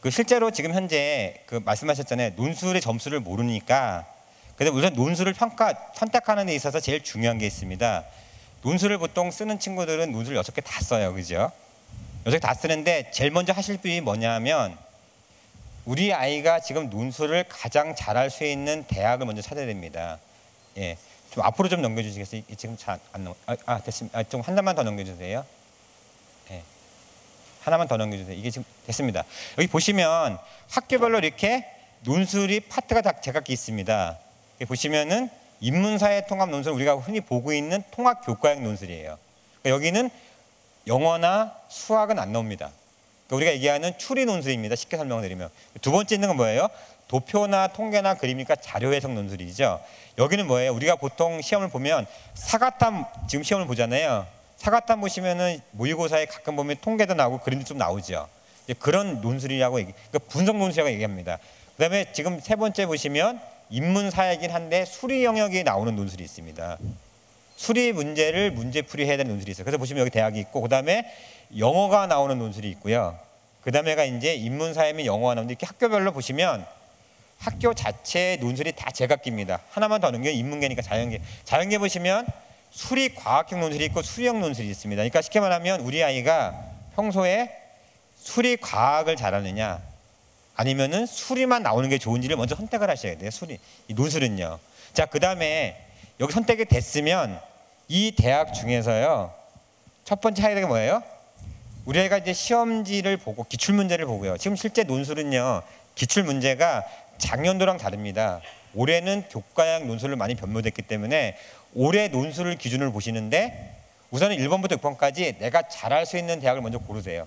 그 실제로 지금 현재 그 말씀하셨잖아요. 논술의 점수를 모르니까. 근데 우선 논술을 선택하는 데 있어서 제일 중요한 게 있습니다. 논술을 보통 쓰는 친구들은 논술 6개 다 써요. 그죠? 6개 다 쓰는데 제일 먼저 하실 분이 뭐냐면 우리 아이가 지금 논술을 가장 잘할 수 있는 대학을 먼저 찾아야 됩니다. 예, 좀 앞으로 좀 넘겨주시겠어요? 지금 잘 안 넘어. 됐습니다. 좀 하나만 더 넘겨주세요. 예, 하나만 더 넘겨주세요. 이게 지금 됐습니다. 여기 보시면 학교별로 이렇게 논술이 파트가 다 제각기 있습니다. 여기 보시면은 인문사회 통합 논술 우리가 흔히 보고 있는 통합 교과형 논술이에요. 그러니까 여기는 영어나 수학은 안 나옵니다. 그러니까 우리가 얘기하는 추리 논술입니다. 쉽게 설명드리면 두 번째 있는 건 뭐예요? 도표나 통계나 그림이니까 자료 해석 논술이죠. 여기는 뭐예요? 우리가 보통 시험을 보면 사과탐 지금 시험을 보잖아요. 사과탐 보시면은 모의고사에 가끔 보면 통계도 나오고 그림도 좀 나오죠. 이제 그런 논술이라고 그러니까 분석 논술이라고 얘기합니다. 그다음에 지금 세 번째 보시면 인문사회이긴 한데 수리 영역에 나오는 논술이 있습니다. 수리 문제를 문제풀이 해야 되는 논술이 있어요. 그래서 보시면 여기 대학이 있고 그다음에 영어가 나오는 논술이 있고요. 그다음에가 이제 인문사회 영어가 나오는데 이렇게 학교별로 보시면 학교 자체의 논술이 다 제각기입니다. 하나만 더 넘겨 인문계니까 자연계. 자연계 보시면 수리 과학형 논술이 있고 수리형 논술이 있습니다. 그러니까 쉽게 말하면 우리 아이가 평소에 수리 과학을 잘하느냐 아니면은 수리만 나오는 게 좋은지를 먼저 선택을 하셔야 돼요. 수리. 이 논술은요. 자, 그다음에 여기 선택이 됐으면 이 대학 중에서요. 첫 번째 해야 되는 게 뭐예요? 우리 아이가 이제 시험지를 보고 기출 문제를 보고요. 지금 실제 논술은요. 기출 문제가 작년도랑 다릅니다. 올해는 교과형 논술을 많이 변모됐기 때문에 올해 논술을 기준으로 보시는데 우선은 1번부터 6번까지 내가 잘할 수 있는 대학을 먼저 고르세요.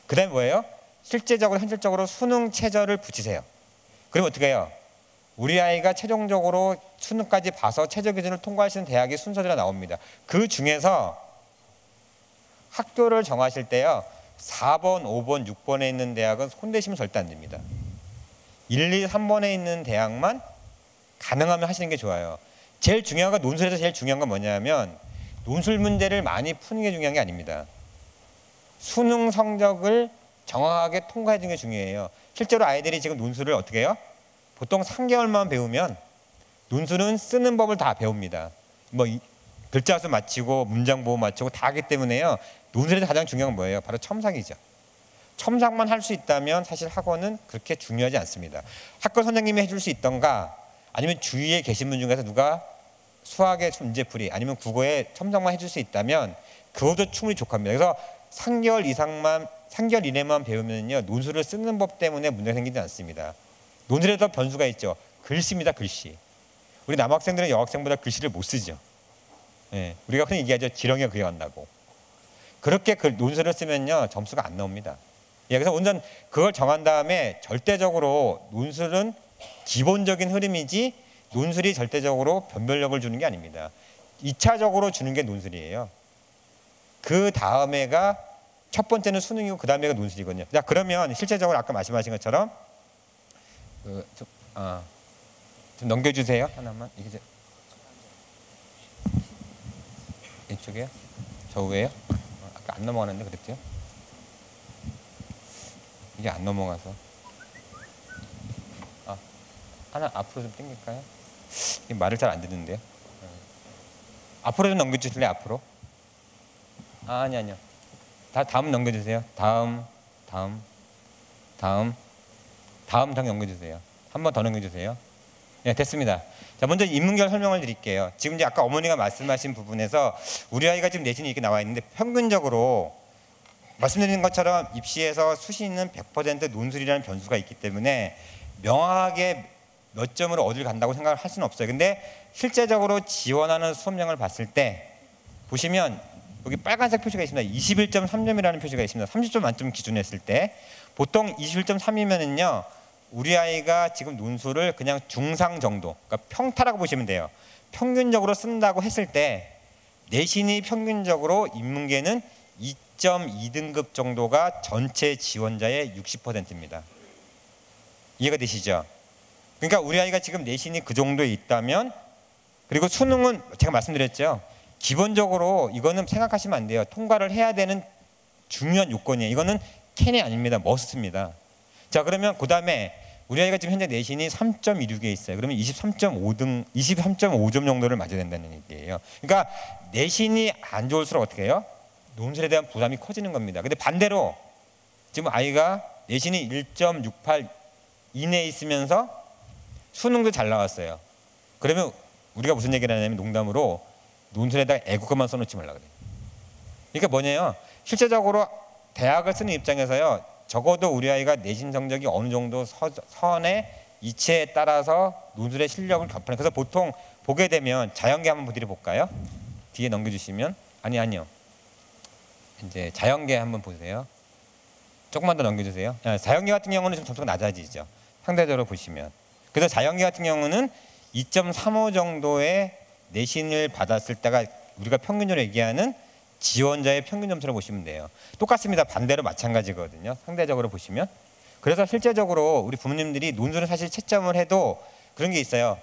그 다음에 뭐예요? 실제적으로 현실적으로 수능 최저를 붙이세요. 그럼 어떻게 해요? 우리 아이가 최종적으로 수능까지 봐서 최저 기준을 통과할 수 있는 대학의 순서대로 나옵니다. 그 중에서 학교를 정하실 때요. 4번, 5번, 6번에 있는 대학은 손대시면 절대 안 됩니다. 1, 2, 3번에 있는 대학만 가능하면 하시는 게 좋아요. 제일 중요한 건 논술에서 제일 중요한 건 뭐냐면 논술 문제를 많이 푸는 게 중요한 게 아닙니다. 수능 성적을 정확하게 통과해 주는 게 중요해요. 실제로 아이들이 지금 논술을 어떻게 해요? 보통 3개월만 배우면 논술은 쓰는 법을 다 배웁니다. 뭐 글자 수 맞추고 문장 보호 맞추고 다 하기 때문에요. 논술에서 가장 중요한 건 뭐예요? 바로 첨삭이죠. 첨삭만 할 수 있다면 사실 학원은 그렇게 중요하지 않습니다. 학교 선생님이 해줄 수 있던가 아니면 주위에 계신 분 중에서 누가 수학의 문제풀이 아니면 국어에 첨삭만 해줄 수 있다면 그것도 충분히 족합니다. 그래서 3개월 이내만 배우면요. 논술을 쓰는 법 때문에 문제가 생기지 않습니다. 논술에도 변수가 있죠. 글씨입니다. 글씨. 우리 남학생들은 여학생보다 글씨를 못 쓰죠. 예, 우리가 흔히 얘기하죠. 지렁이가 그려간다고. 그렇게 논술을 쓰면요. 점수가 안 나옵니다. 예, 그래서 우선 그걸 정한 다음에 절대적으로 논술은 기본적인 흐름이지 논술이 절대적으로 변별력을 주는 게 아닙니다. 2차적으로 주는 게 논술이에요. 그 다음에가 첫 번째는 수능이고 그 다음에가 논술이거든요. 자, 그러면 실제적으로 아까 말씀하신 것처럼 좀 넘겨주세요. 하나만. 이게 이쪽이요? 저 위에요? 아까 안 넘어가는데 그랬죠? 이게 안 넘어가서 하나 앞으로 좀 당길까요? 이게 말을 잘 안 듣는데요. 앞으로 좀 넘겨주실래요? 앞으로? 아니요. 다음 넘겨주세요. 다음 넘겨주세요. 한 번 더 넘겨주세요. 네, 됐습니다. 자, 먼저 인문계열 설명을 드릴게요. 지금 이제 아까 어머니가 말씀하신 부분에서 우리 아이가 지금 내신이 이렇게 나와 있는데 평균적으로 말씀드린 것처럼 입시에서 수시는 100% 논술이라는 변수가 있기 때문에 명확하게 몇 점으로 어딜 간다고 생각을 할 수는 없어요. 근데 실제적으로 지원하는 수험량을 봤을 때 보시면 여기 빨간색 표시가 있습니다. 21.3점이라는 표시가 있습니다. 30점 만점 기준 했을 때 보통 21.3이면은요 우리 아이가 지금 논술을 그냥 중상 정도, 그러니까 평타라고 보시면 돼요. 평균적으로 쓴다고 했을 때 내신이 평균적으로 인문계는 2.2등급 정도가 전체 지원자의 60%입니다. 이해가 되시죠? 그러니까 우리 아이가 지금 내신이 그 정도에 있다면, 그리고 수능은 제가 말씀드렸죠. 기본적으로 이거는 생각하시면 안 돼요. 통과를 해야 되는 중요한 요건이에요. 이거는 캔이 아닙니다. 머스트입니다. 자, 그러면 그 다음에 우리 아이가 지금 현재 내신이 3.26에 있어요. 그러면 23.5점 정도를 맞아야 된다는 얘기예요. 그러니까 내신이 안 좋을수록 어떻게 해요? 논술에 대한 부담이 커지는 겁니다. 근데 반대로 지금 아이가 내신이 1.68 이내에 있으면서 수능도 잘 나왔어요. 그러면 우리가 무슨 얘기를 하냐면 농담으로 논술에다가 애국어만 써놓지 말라 그래요. 그러니까 뭐냐요? 실제적으로 대학을 쓰는 입장에서요. 적어도 우리 아이가 내신 성적이 어느 정도 선의 이체에 따라서 논술의 실력을 격파해요. 그래서 보통 보게 되면 자연계 한번 드려볼까요? 뒤에 넘겨주시면 아니요. 이제 자연계 한번 보세요. 조금만 더 넘겨주세요. 자연계 같은 경우는 좀 점수가 낮아지죠. 상대적으로 보시면. 그래서 자연계 같은 경우는 2.35 정도의 내신을 받았을 때가 우리가 평균적으로 얘기하는 지원자의 평균 점수를 보시면 돼요. 똑같습니다. 반대로 마찬가지거든요. 상대적으로 보시면. 그래서 실제적으로 우리 부모님들이 논술은 사실 채점을 해도 그런 게 있어요.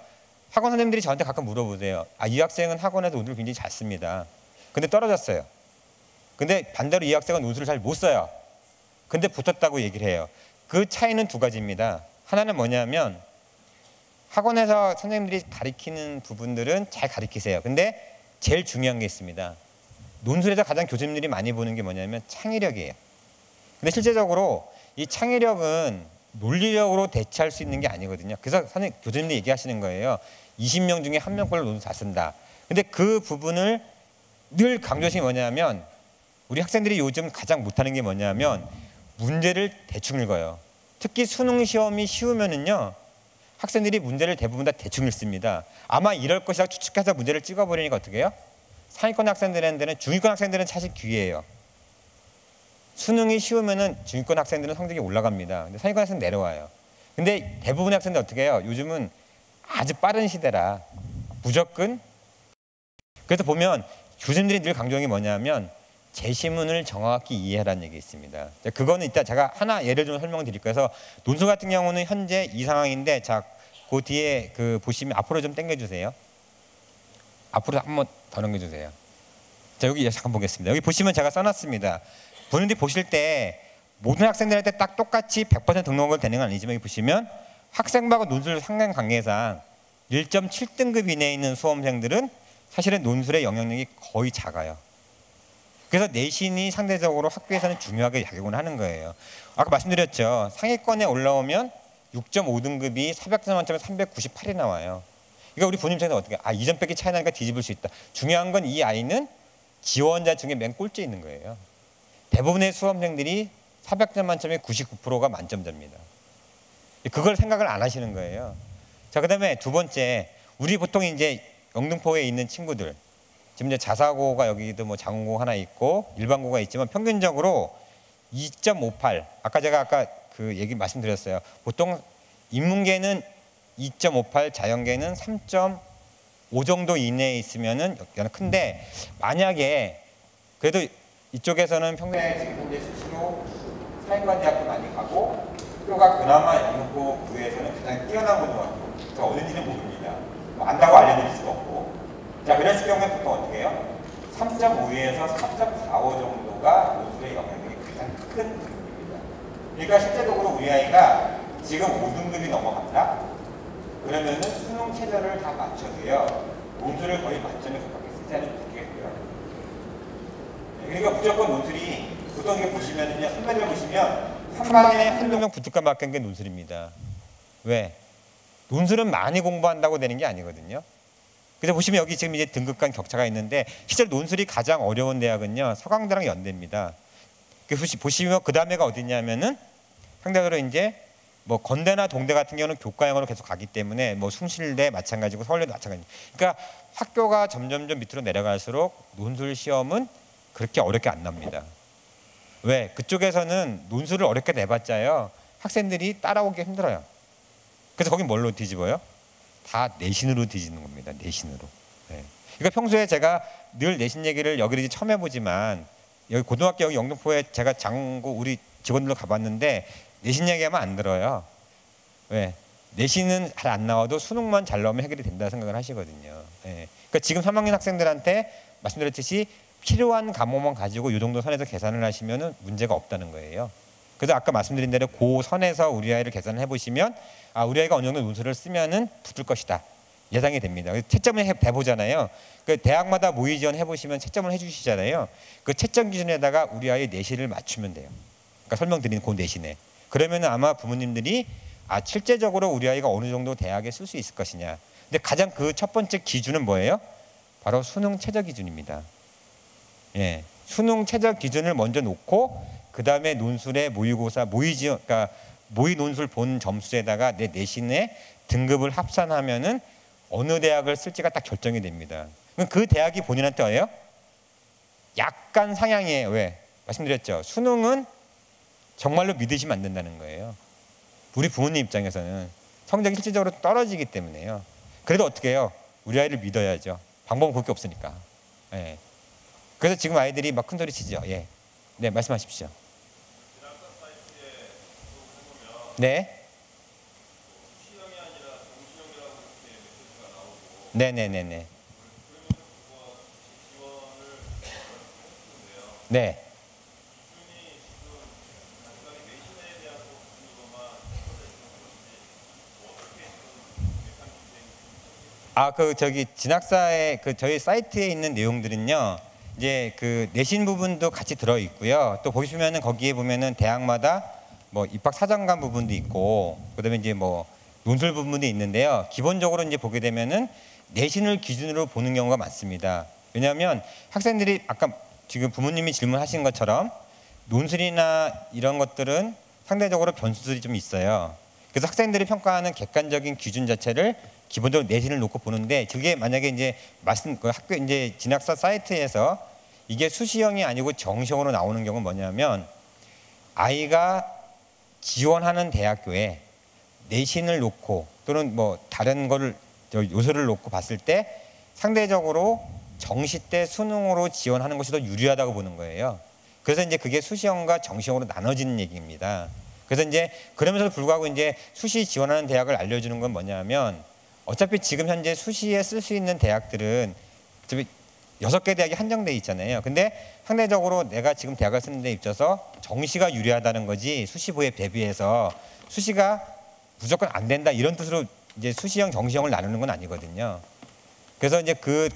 학원 선생님들이 저한테 가끔 물어보세요. 이 학생은 학원에서 논술을 굉장히 잘 씁니다. 근데 떨어졌어요. 근데 반대로 이 학생은 논술을 잘 못 써요. 근데 붙었다고 얘기를 해요. 그 차이는 두 가지입니다. 하나는 뭐냐면 학원에서 선생님들이 가르치는 부분들은 잘 가르치세요. 근데 제일 중요한 게 있습니다. 논술에서 가장 교수님들이 많이 보는 게 뭐냐면 창의력이에요. 근데 실제적으로 이 창의력은 논리적으로 대체할 수 있는 게 아니거든요. 그래서 선생님, 교수님들이 얘기하시는 거예요. 20명 중에 1명꼴로 논술 다 쓴다. 근데 그 부분을 늘 강조하시는 게 뭐냐면 우리 학생들이 요즘 가장 못하는 게 뭐냐면 문제를 대충 읽어요. 특히 수능 시험이 쉬우면은요 학생들이 문제를 대부분 다 대충 읽습니다. 아마 이럴 것이라 추측해서 문제를 찍어버리니까 어떻게 해요? 상위권 학생들한테는 중위권 학생들은 사실 기회예요. 수능이 쉬우면은 중위권 학생들은 성적이 올라갑니다. 근데 상위권 학생은 내려와요. 근데 대부분의 학생들 어떻게 해요? 요즘은 아주 빠른 시대라 무조건. 그래서 보면 교수님들이 늘 강조하는 게 뭐냐면 제시문을 정확히 이해하라는 얘기 있습니다. 그거는 이따 제가 하나 예를 좀 설명드릴 거예요. 그래서 논술 같은 경우는 현재 이 상황인데, 자, 그 뒤에 그 보시면 앞으로 좀 당겨주세요. 앞으로 한번 더 넘겨주세요. 자, 여기 잠깐 보겠습니다. 여기 보시면 제가 써놨습니다. 본인들이 보실 때 모든 학생들한테 딱 똑같이 100% 등록을 되는 건 아니지만 여기 보시면 학생부하고 논술 상관 관계상 1.7등급 이내에 있는 수험생들은 사실은 논술의 영향력이 거의 작아요. 그래서 내신이 상대적으로 학교에서는 중요하게 작용을 하는 거예요. 아까 말씀드렸죠. 상위권에 올라오면 6.5등급이 400점 만점에 398이 나와요. 그러니까 우리 부모님 입장에서 어떻게, 아, 2점 빼기 차이 나니까 뒤집을 수 있다. 중요한 건 이 아이는 지원자 중에 맨 꼴찌에 있는 거예요. 대부분의 수험생들이 400점 만점에 99%가 만점자입니다. 그걸 생각을 안 하시는 거예요. 자, 그다음에 두 번째, 우리 보통 이제 영등포에 있는 친구들, 지금 이제 자사고가 여기도 뭐 장고 하나 있고 일반고가 있지만 평균적으로 2.58. 아까 제가 그 얘기 말씀드렸어요. 보통 인문계는 2.58, 자연계는 3.5 정도 이내에 있으면은 큰데, 만약에 그래도 이쪽에서는 평균에 지금 현재 수시로 사회과대학교 많이 가고 학교가 그나마 영등포 구에서는 가장 뛰어난 고등학교. 그러니까 어딘지는 모릅니다. 뭐 안다고 알려드릴 수가 없고. 자, 그랬을 경우에 보통 어떻게 해요? 3.5에서 3.45 정도가 논술의 영향력이 가장 큰 등급입니다. 그러니까 실제적으로 우리 아이가 지금 5등급이 넘어간다? 그러면은 수능 최저를 다 맞춰도요, 논술을 거의 만점에 가깝게 쓰지 않으면 좋겠고요. 그러니까 무조건 논술이, 보통 이렇게 보시면은요, 선배들 보시면 3반에 한두 명 붙을까 말까 한 게 논술입니다. 왜? 논술은 많이 공부한다고 되는 게 아니거든요. 그래서 보시면 여기 지금 이제 등급 간 격차가 있는데, 실제로 논술이 가장 어려운 대학은요, 서강대랑 연대입니다. 보시면 그 다음에가 어디냐면은 상대적으로 이제 뭐 건대나 동대 같은 경우는 교과형으로 계속 가기 때문에 뭐 숭실대 마찬가지고 서울대도 마찬가지. 그러니까 학교가 점점점 밑으로 내려갈수록 논술 시험은 그렇게 어렵게 안 납니다. 왜? 그쪽에서는 논술을 어렵게 내봤자요, 학생들이 따라오기 힘들어요. 그래서 거긴 뭘로 뒤집어요? 다 내신으로 뒤집는 겁니다. 내신으로. 네. 그러니까 평소에 제가 늘 내신 얘기를 여기를 처음 해보지만, 여기 고등학교 여기 영등포에 제가 장고 우리 직원들로 가봤는데 내신 얘기하면 안 들어요. 왜? 내신은 잘 안 나와도 수능만 잘 나오면 해결이 된다 생각을 하시거든요. 네. 그러니까 지금 3학년 학생들한테 말씀드렸듯이 필요한 과목만 가지고 이 정도 선에서 계산을 하시면은 문제가 없다는 거예요. 그래서 아까 말씀드린 대로 그 선에서 우리 아이를 계산을 해보시면, 아, 우리 아이가 어느 정도 논술을 쓰면은 붙을 것이다 예상이 됩니다. 채점을 해보잖아요. 그 대학마다 모의 지원 해보시면 채점을 해주시잖아요. 그 채점 기준에다가 우리 아이의 내신을 맞추면 돼요. 그러니까 설명드리는 그 내신에. 그러면 아마 부모님들이, 아, 실제적으로 우리 아이가 어느 정도 대학에 쓸 수 있을 것이냐. 근데 가장 그 첫 번째 기준은 뭐예요? 바로 수능 최저 기준입니다. 예, 수능 최저 기준을 먼저 놓고 그 다음에 논술의 모의고사, 그러니까 모의 논술 본 점수에다가 내 내신의 등급을 합산하면은 어느 대학을 쓸지가 딱 결정이 됩니다. 그럼 그 대학이 본인한테 와요? 약간 상향이에요. 왜? 말씀드렸죠. 수능은 정말로 믿으시면 안 된다는 거예요. 우리 부모님 입장에서는 성적이 실질적으로 떨어지기 때문에요. 그래도 어떻게 해요? 우리 아이를 믿어야죠. 방법은 그렇게 없으니까. 예. 그래서 지금 아이들이 막 큰 소리 치죠. 예. 네, 말씀하십시오. 네. 네네네네. 네. 아, 그 저기 진학사의 그 저희 사이트에 있는 내용들은요, 이제 그 내신 부분도 같이 들어 있고요. 또 보시면은 거기에 보면은 대학마다 뭐 입학 사정관 부분도 있고 그다음에 이제 뭐 논술 부분도 있는데요. 기본적으로 이제 보게 되면은 내신을 기준으로 보는 경우가 많습니다. 왜냐하면 학생들이 아까 지금 부모님이 질문하신 것처럼 논술이나 이런 것들은 상대적으로 변수들이 좀 있어요. 그래서 학생들이 평가하는 객관적인 기준 자체를 기본적으로 내신을 놓고 보는데, 그게 만약에 이제 그 학교 이제 진학사 사이트에서 이게 수시형이 아니고 정시형으로 나오는 경우는 뭐냐면, 아이가 지원하는 대학교에 내신을 놓고 또는 뭐 다른 거를 요소를 놓고 봤을 때 상대적으로 정시 때 수능으로 지원하는 것이 더 유리하다고 보는 거예요. 그래서 이제 그게 수시형과 정시형으로 나눠지는 얘기입니다. 그래서 이제 그러면서도 불구하고 이제 수시 지원하는 대학을 알려주는 건 뭐냐면, 어차피 지금 현재 수시에 쓸 수 있는 대학들은 6개 대학이 한정돼 있잖아요. 근데 상대적으로 내가 지금 대학을 쓰는 데 있어서 정시가 유리하다는 거지, 수시부에 대비해서 수시가 무조건 안 된다 이런 뜻으로 이제 수시형, 정시형을 나누는 건 아니거든요. 그래서 이제 그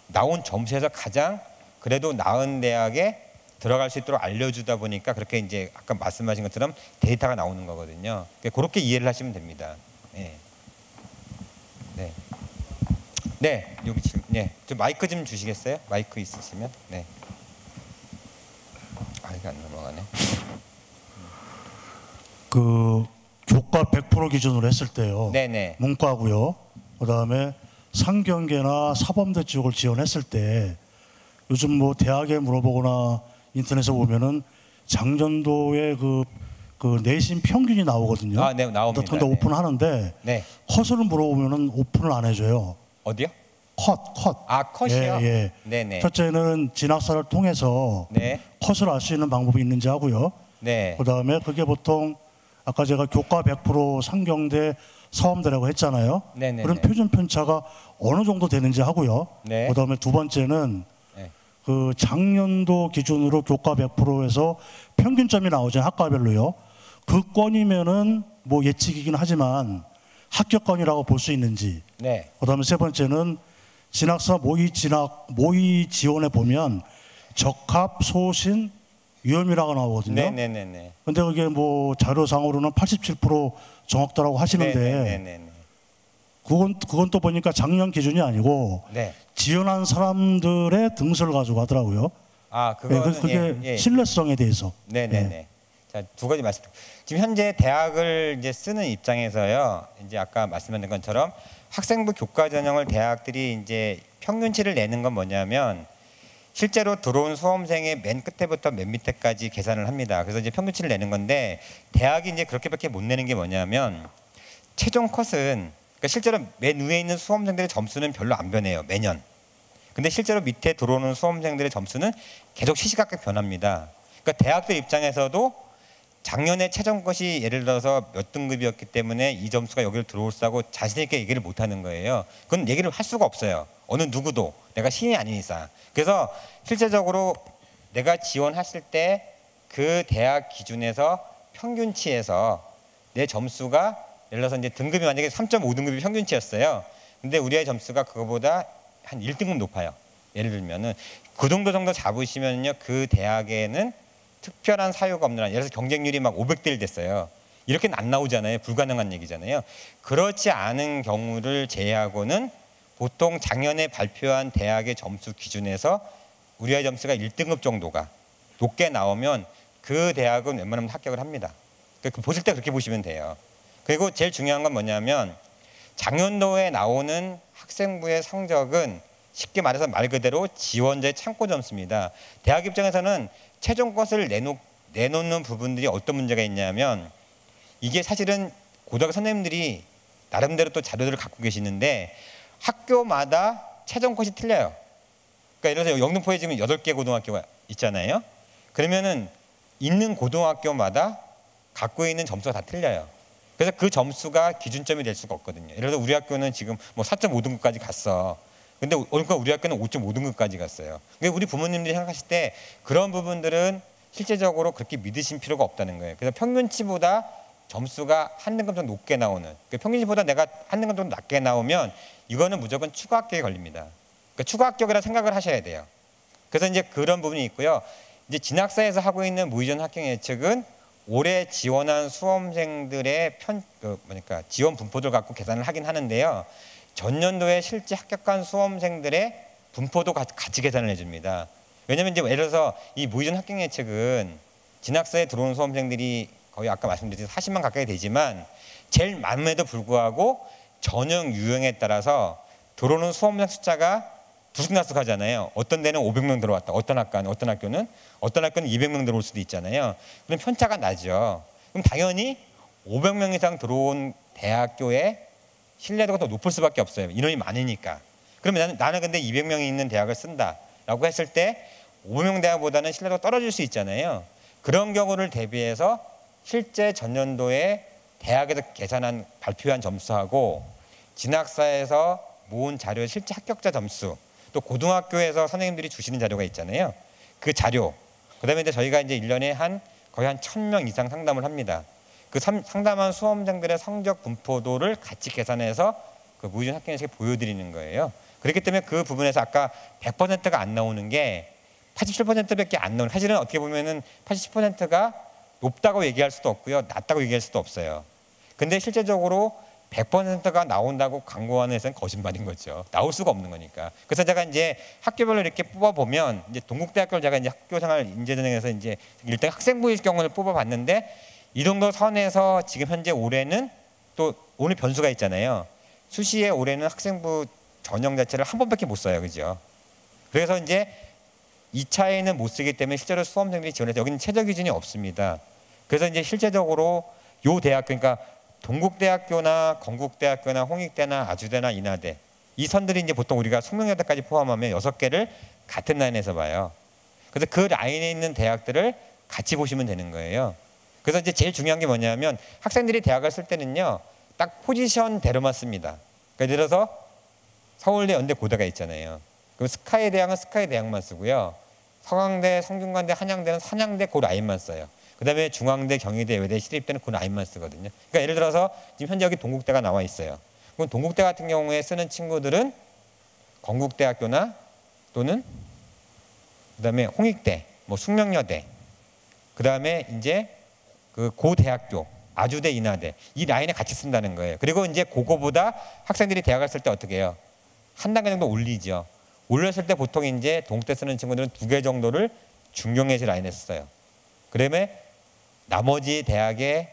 나온 점수에서 가장 그래도 나은 대학에 들어갈 수 있도록 알려주다 보니까 그렇게 이제 아까 말씀하신 것처럼 데이터가 나오는 거거든요. 그렇게 이해를 하시면 됩니다. 네. 네. 네, 여기 지금 좀 마이크 좀 주시겠어요? 마이크 있으시면. 네. 아, 이게 안 넘어가네. 그 교과 100% 기준으로 했을 때요. 네네. 문과고요. 그다음에 상경계나 사범대 쪽을 지원했을 때 요즘 뭐 대학에 물어보거나 인터넷에 보면은 작년도에 그 내신 평균이 나오거든요. 아, 네, 나옵니다. 근데 오픈하는데 네. 컷을 물어보면은 오픈을 안 해줘요. 어디요? 컷. 아, 컷이요? 예, 예. 네네. 첫째는 진학사를 통해서 네. 컷을 알 수 있는 방법이 있는지 하고요. 네. 그다음에 그게 보통 아까 제가 교과 100% 상경대 사범대라고 했잖아요. 네네네. 그런 표준 편차가 어느 정도 되는지 하고요. 네. 그다음에 두 번째는 네. 그 작년도 기준으로 교과 100%에서 평균점이 나오잖아요. 학과별로요. 그 건이면은 뭐 예측이긴 하지만 합격건이라고 볼 수 있는지. 네. 그다음에 세 번째는 진학사 모의 지원에 보면 적합, 소신, 위험이라고 나오거든요. 네네네네. 근데 그게 뭐 자료상으로는 87% 정확도라고 하시는데 네네네네. 그건 또 보니까 작년 기준이 아니고 네. 지원한 사람들의 등수를 가지고 하더라고요. 아, 그거는 그게 예. 신뢰성에 대해서. 네네네. 예. 자, 두 가지 말씀. 지금 현재 대학을 이제 쓰는 입장에서요. 이제 아까 말씀하신 것처럼 학생부 교과 전형을 대학들이 이제 평균치를 내는 건 뭐냐면, 실제로 들어온 수험생의 맨 끝에부터 맨 밑에까지 계산을 합니다. 그래서 이제 평균치를 내는 건데, 대학이 이제 그렇게밖에 못 내는 게 뭐냐면, 최종 컷은, 그러니까 실제로 맨 위에 있는 수험생들의 점수는 별로 안 변해요, 매년. 근데 실제로 밑에 들어오는 수험생들의 점수는 계속 시시각각 변합니다. 그러니까 대학들 입장에서도 작년에 최종 컷이 예를 들어서 몇 등급이었기 때문에 이 점수가 여기를 들어올 수 하고 자신 있게 얘기를 못 하는 거예요. 그건 얘기를 할 수가 없어요. 어느 누구도. 내가 신이 아닌 이상. 그래서 실제적으로 내가 지원했을 때 그 대학 기준에서 평균치에서 내 점수가 예를 들어서 이제 등급이 만약에 3.5등급이 평균치였어요. 근데 우리 아이 점수가 그거보다 한 1등급 높아요. 예를 들면은 그 정도 잡으시면요, 그 대학에는 특별한 사유가 없는 한, 예를 들어서 경쟁률이 막 500대 1 됐어요. 이렇게는 안 나오잖아요. 불가능한 얘기잖아요. 그렇지 않은 경우를 제외하고는 보통 작년에 발표한 대학의 점수 기준에서 우리 아이 점수가 1등급 정도가 높게 나오면 그 대학은 웬만하면 합격을 합니다. 그러니까 보실 때 그렇게 보시면 돼요. 그리고 제일 중요한 건 뭐냐면, 작년도에 나오는 학생부의 성적은 쉽게 말해서 말 그대로 지원자의 참고 점수입니다. 대학 입장에서는 최종 것을 내놓는 부분들이 어떤 문제가 있냐면, 이게 사실은 고등학교 선생님들이 나름대로 또 자료들을 갖고 계시는데 학교마다 최종 컷이 틀려요. 그러니까 예를 들어서 영등포에 지금 8개 고등학교가 있잖아요. 그러면은 있는 고등학교마다 갖고 있는 점수가 다 틀려요. 그래서 그 점수가 기준점이 될 수가 없거든요. 예를 들어 우리 학교는 지금 뭐 4.5등급까지 갔어. 근데 그러니까 우리 학교는 5.5등급까지 갔어요. 그러니까 우리 부모님들이 생각하실 때 그런 부분들은 실제적으로 그렇게 믿으실 필요가 없다는 거예요. 그래서 평균치보다 점수가 한 등급 정도 높게 나오는, 그러니까 평균치보다 내가 한 등급 정도 낮게 나오면 이거는 무조건 추가 합격에 걸립니다. 그러니까 추가 합격이라 생각을 하셔야 돼요. 그래서 이제 그런 부분이 있고요. 이제 진학사에서 하고 있는 무의전 합격 예측은 올해 지원한 수험생들의 그러니까 지원 분포를 갖고 계산을 하긴 하는데요. 전년도에 실제 합격한 수험생들의 분포도 같이 계산을 해줍니다. 왜냐하면 이제 예를 들어서 이 무이전 합격 예측은 진학사에 들어온 수험생들이 거의 아까 말씀드렸듯이 40만 가까이 되지만 제일 많음에도 불구하고 전형 유형에 따라서 들어오는 수험생 숫자가 들쑥날쑥하잖아요. 어떤 데는 500명 들어왔다. 어떤 학교는 200명 들어올 수도 있잖아요. 그럼 편차가 나죠. 그럼 당연히 500명 이상 들어온 대학교의 신뢰도가 더 높을 수밖에 없어요. 인원이 많으니까. 그러면 나는 근데 200명이 있는 대학을 쓴다라고 했을 때 500명 대학보다는 신뢰도가 떨어질 수 있잖아요. 그런 경우를 대비해서 실제 전년도에 대학에서 계산한 발표한 점수하고 진학사에서 모은 자료의 실제 합격자 점수, 또 고등학교에서 선생님들이 주시는 자료가 있잖아요. 그 자료. 그다음에 이제 저희가 이제 1년에 거의 한 1000명 이상 상담을 합니다. 그 상담한 수험생들의 성적 분포도를 같이 계산해서 그 무이전 합격 예측에 보여드리는 거예요. 그렇기 때문에 그 부분에서 아까 100%가 안 나오는 게 87%밖에 안 나오는, 사실은 어떻게 보면은 87%가 높다고 얘기할 수도 없고요, 낮다고 얘기할 수도 없어요. 근데 실제적으로 100%가 나온다고 광고하는 데서는 거짓말인 거죠. 나올 수가 없는 거니까. 그래서 제가 이제 학교별로 이렇게 뽑아보면, 이제 동국대학교를 제가 이제 학교생활 인재전형에서 이제 일단 학생부의 경우를 뽑아봤는데, 이 정도 선에서 지금 현재 올해는 또 오늘 변수가 있잖아요. 수시에 올해는 학생부 전형 자체를 한 번밖에 못 써요, 그죠? 그래서 이제 2차에는 못 쓰기 때문에 실제로 수험생들이 지원해서 여기는 최저 기준이 없습니다. 그래서 이제 실제적으로 요 대학교, 그러니까 동국대학교나 건국대학교나 홍익대나 아주대나 인하대, 이 선들이 이제 보통 우리가 숙명여대까지 포함하면 6개를 같은 라인에서 봐요. 그래서 그 라인에 있는 대학들을 같이 보시면 되는 거예요. 그래서 이제 제일 중요한 게 뭐냐면 학생들이 대학을 쓸 때는요, 딱 포지션대로만 씁니다. 그러니까 예를 들어서 서울대, 연대, 고대가 있잖아요. 그럼 스카이 대학은 스카이 대학만 쓰고요. 서강대, 성균관대, 한양대는 한양대 그 라인만 써요. 그다음에 중앙대, 경희대, 외대, 시립대는 그 라인만 쓰거든요. 그러니까 예를 들어서 지금 현재 여기 동국대가 나와 있어요. 그럼 동국대 같은 경우에 쓰는 친구들은 건국대학교나 또는 그다음에 홍익대, 뭐 숙명여대, 그다음에 이제 그 고대학교, 아주대, 인하대, 이 라인에 같이 쓴다는 거예요. 그리고 이제 그거보다 학생들이 대학을 쓸 때 어떻게 해요? 한 단계 정도 올리죠. 올렸을 때 보통 이제 동국대 쓰는 친구들은 2개 정도를 중경예시 라인에 써요. 그다음에 나머지 대학의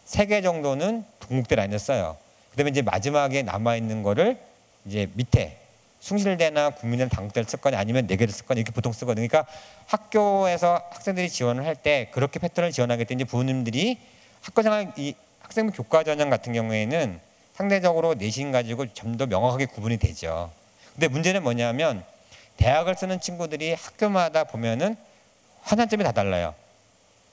3개 정도는 동국대 라인을 써요. 그다음에 이제 마지막에 남아 있는 거를 이제 밑에 숭실대나 국민대나 당국대를 쓸거나 아니면 4개를 쓸거나 이렇게 보통 쓰거든요. 그러니까 학교에서 학생들이 지원을 할 때 그렇게 패턴을 지원하기 때문에 부모님들이 학교생활 이 학생부 교과 전형 같은 경우에는 상대적으로 내신 가지고 좀 더 명확하게 구분이 되죠. 근데 문제는 뭐냐면 대학을 쓰는 친구들이 학교마다 보면은 환산점이 다 달라요.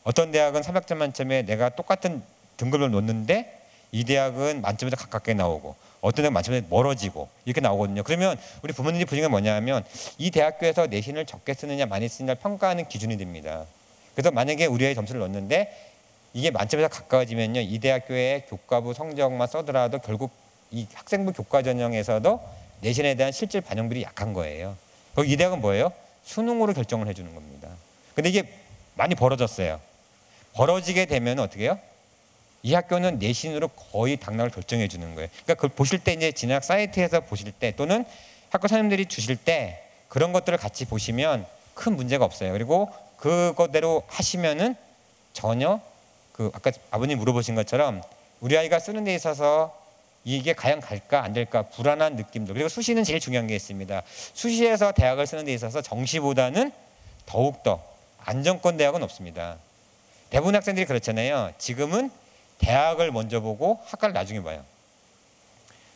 어떤 대학은 300점 만점에 내가 똑같은 등급을 놓는데 이 대학은 만점에서 가깝게 나오고 어떤 대학은 만점에서 멀어지고 이렇게 나오거든요. 그러면 우리 부모님들이 보시는 게 뭐냐면 이 대학교에서 내신을 적게 쓰느냐 많이 쓰느냐를 평가하는 기준이 됩니다. 그래서 만약에 우리 아이 점수를 넣었는데 이게 만점에서 가까워지면요, 이 대학교의 교과부 성적만 써더라도 결국 이 학생부 교과 전형에서도 내신에 대한 실질 반영률이 약한 거예요. 이 대학은 뭐예요? 수능으로 결정을 해주는 겁니다. 근데 이게 많이 벌어졌어요. 벌어지게 되면 어떻게 해요? 이 학교는 내신으로 거의 당락을 결정해 주는 거예요. 그러니까 그걸 보실 때 이제 진학 사이트에서 보실 때 또는 학교 선생님들이 주실 때 그런 것들을 같이 보시면 큰 문제가 없어요. 그리고 그거대로 하시면은 전혀 그 아까 아버님 물어보신 것처럼 우리 아이가 쓰는 데 있어서 이게 과연 갈까 안 될까 불안한 느낌도, 그리고 수시는 제일 중요한 게 있습니다. 수시에서 대학을 쓰는 데 있어서 정시보다는 더욱더 안정권 대학은 없습니다. 대부분 학생들이 그렇잖아요. 지금은 대학을 먼저 보고 학과를 나중에 봐요.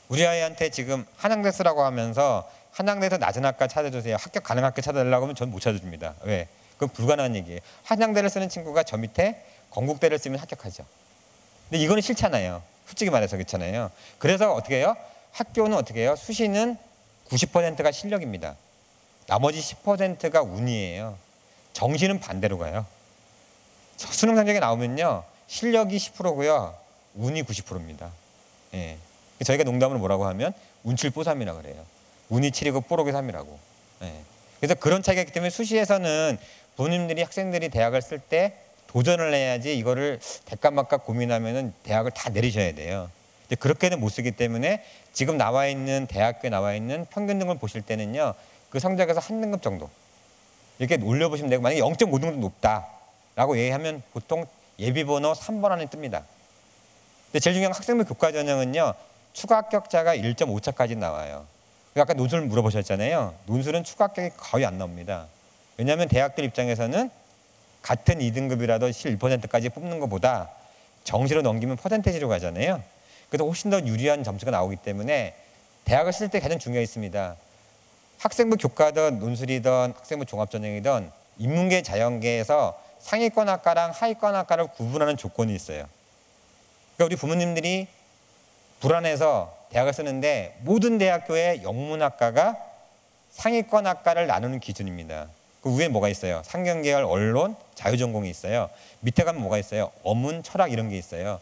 우리 아이한테 지금 한양대 쓰라고 하면서 한양대에서 낮은 학과 찾아주세요, 합격 가능한 학교 찾아달라고 하면 전 못 찾아줍니다. 왜? 그건 불가능한 얘기예요. 한양대를 쓰는 친구가 저 밑에 건국대를 쓰면 합격하죠. 근데 이거는 싫잖아요. 솔직히 말해서 그렇잖아요. 그래서 어떻게 해요? 학교는 어떻게 해요? 수시는 90%가 실력입니다. 나머지 10%가 운이에요. 정시는 반대로 가요. 수능 성적이 나오면요, 실력이 10%고요, 운이 90%입니다. 예. 저희가 농담으로 뭐라고 하면 운칠뽀삼이라고 그래요. 운이 7이고 뽀록이 3이라고. 예. 그래서 그런 차이가 있기 때문에 수시에서는 부모님들이 학생들이 대학을 쓸 때 도전을 해야지 이거를 대값막값 고민하면은 대학을 다 내리셔야 돼요. 근데 그렇게는 못 쓰기 때문에 지금 나와 있는 대학교에 나와 있는 평균 등급을 보실 때는요, 그 성적에서 한 등급 정도 이렇게 올려보시면 되고, 만약에 0.5등급 높다라고 얘기하면 보통 예비번호 3번 안에 뜹니다. 근데 제일 중요한 학생부 교과 전형은요, 추가 합격자가 1.5차까지 나와요. 아까 논술 물어보셨잖아요. 논술은 추가 합격이 거의 안 나옵니다. 왜냐하면 대학들 입장에서는 같은 2등급이라도 실 1%까지 뽑는 것보다 정시로 넘기면 퍼센테이지로 가잖아요. 그래서 훨씬 더 유리한 점수가 나오기 때문에 대학을 쓸 때 가장 중요했습니다. 학생부 교과든 논술이든 학생부 종합전형이든 인문계 자연계에서 상위권 학과랑 하위권 학과를 구분하는 조건이 있어요. 그러니까 우리 부모님들이 불안해서 대학을 쓰는데 모든 대학교의 영문학과가 상위권 학과를 나누는 기준입니다. 그 위에 뭐가 있어요? 상경계열, 언론, 자유전공이 있어요. 밑에 가면 뭐가 있어요? 어문, 철학 이런 게 있어요.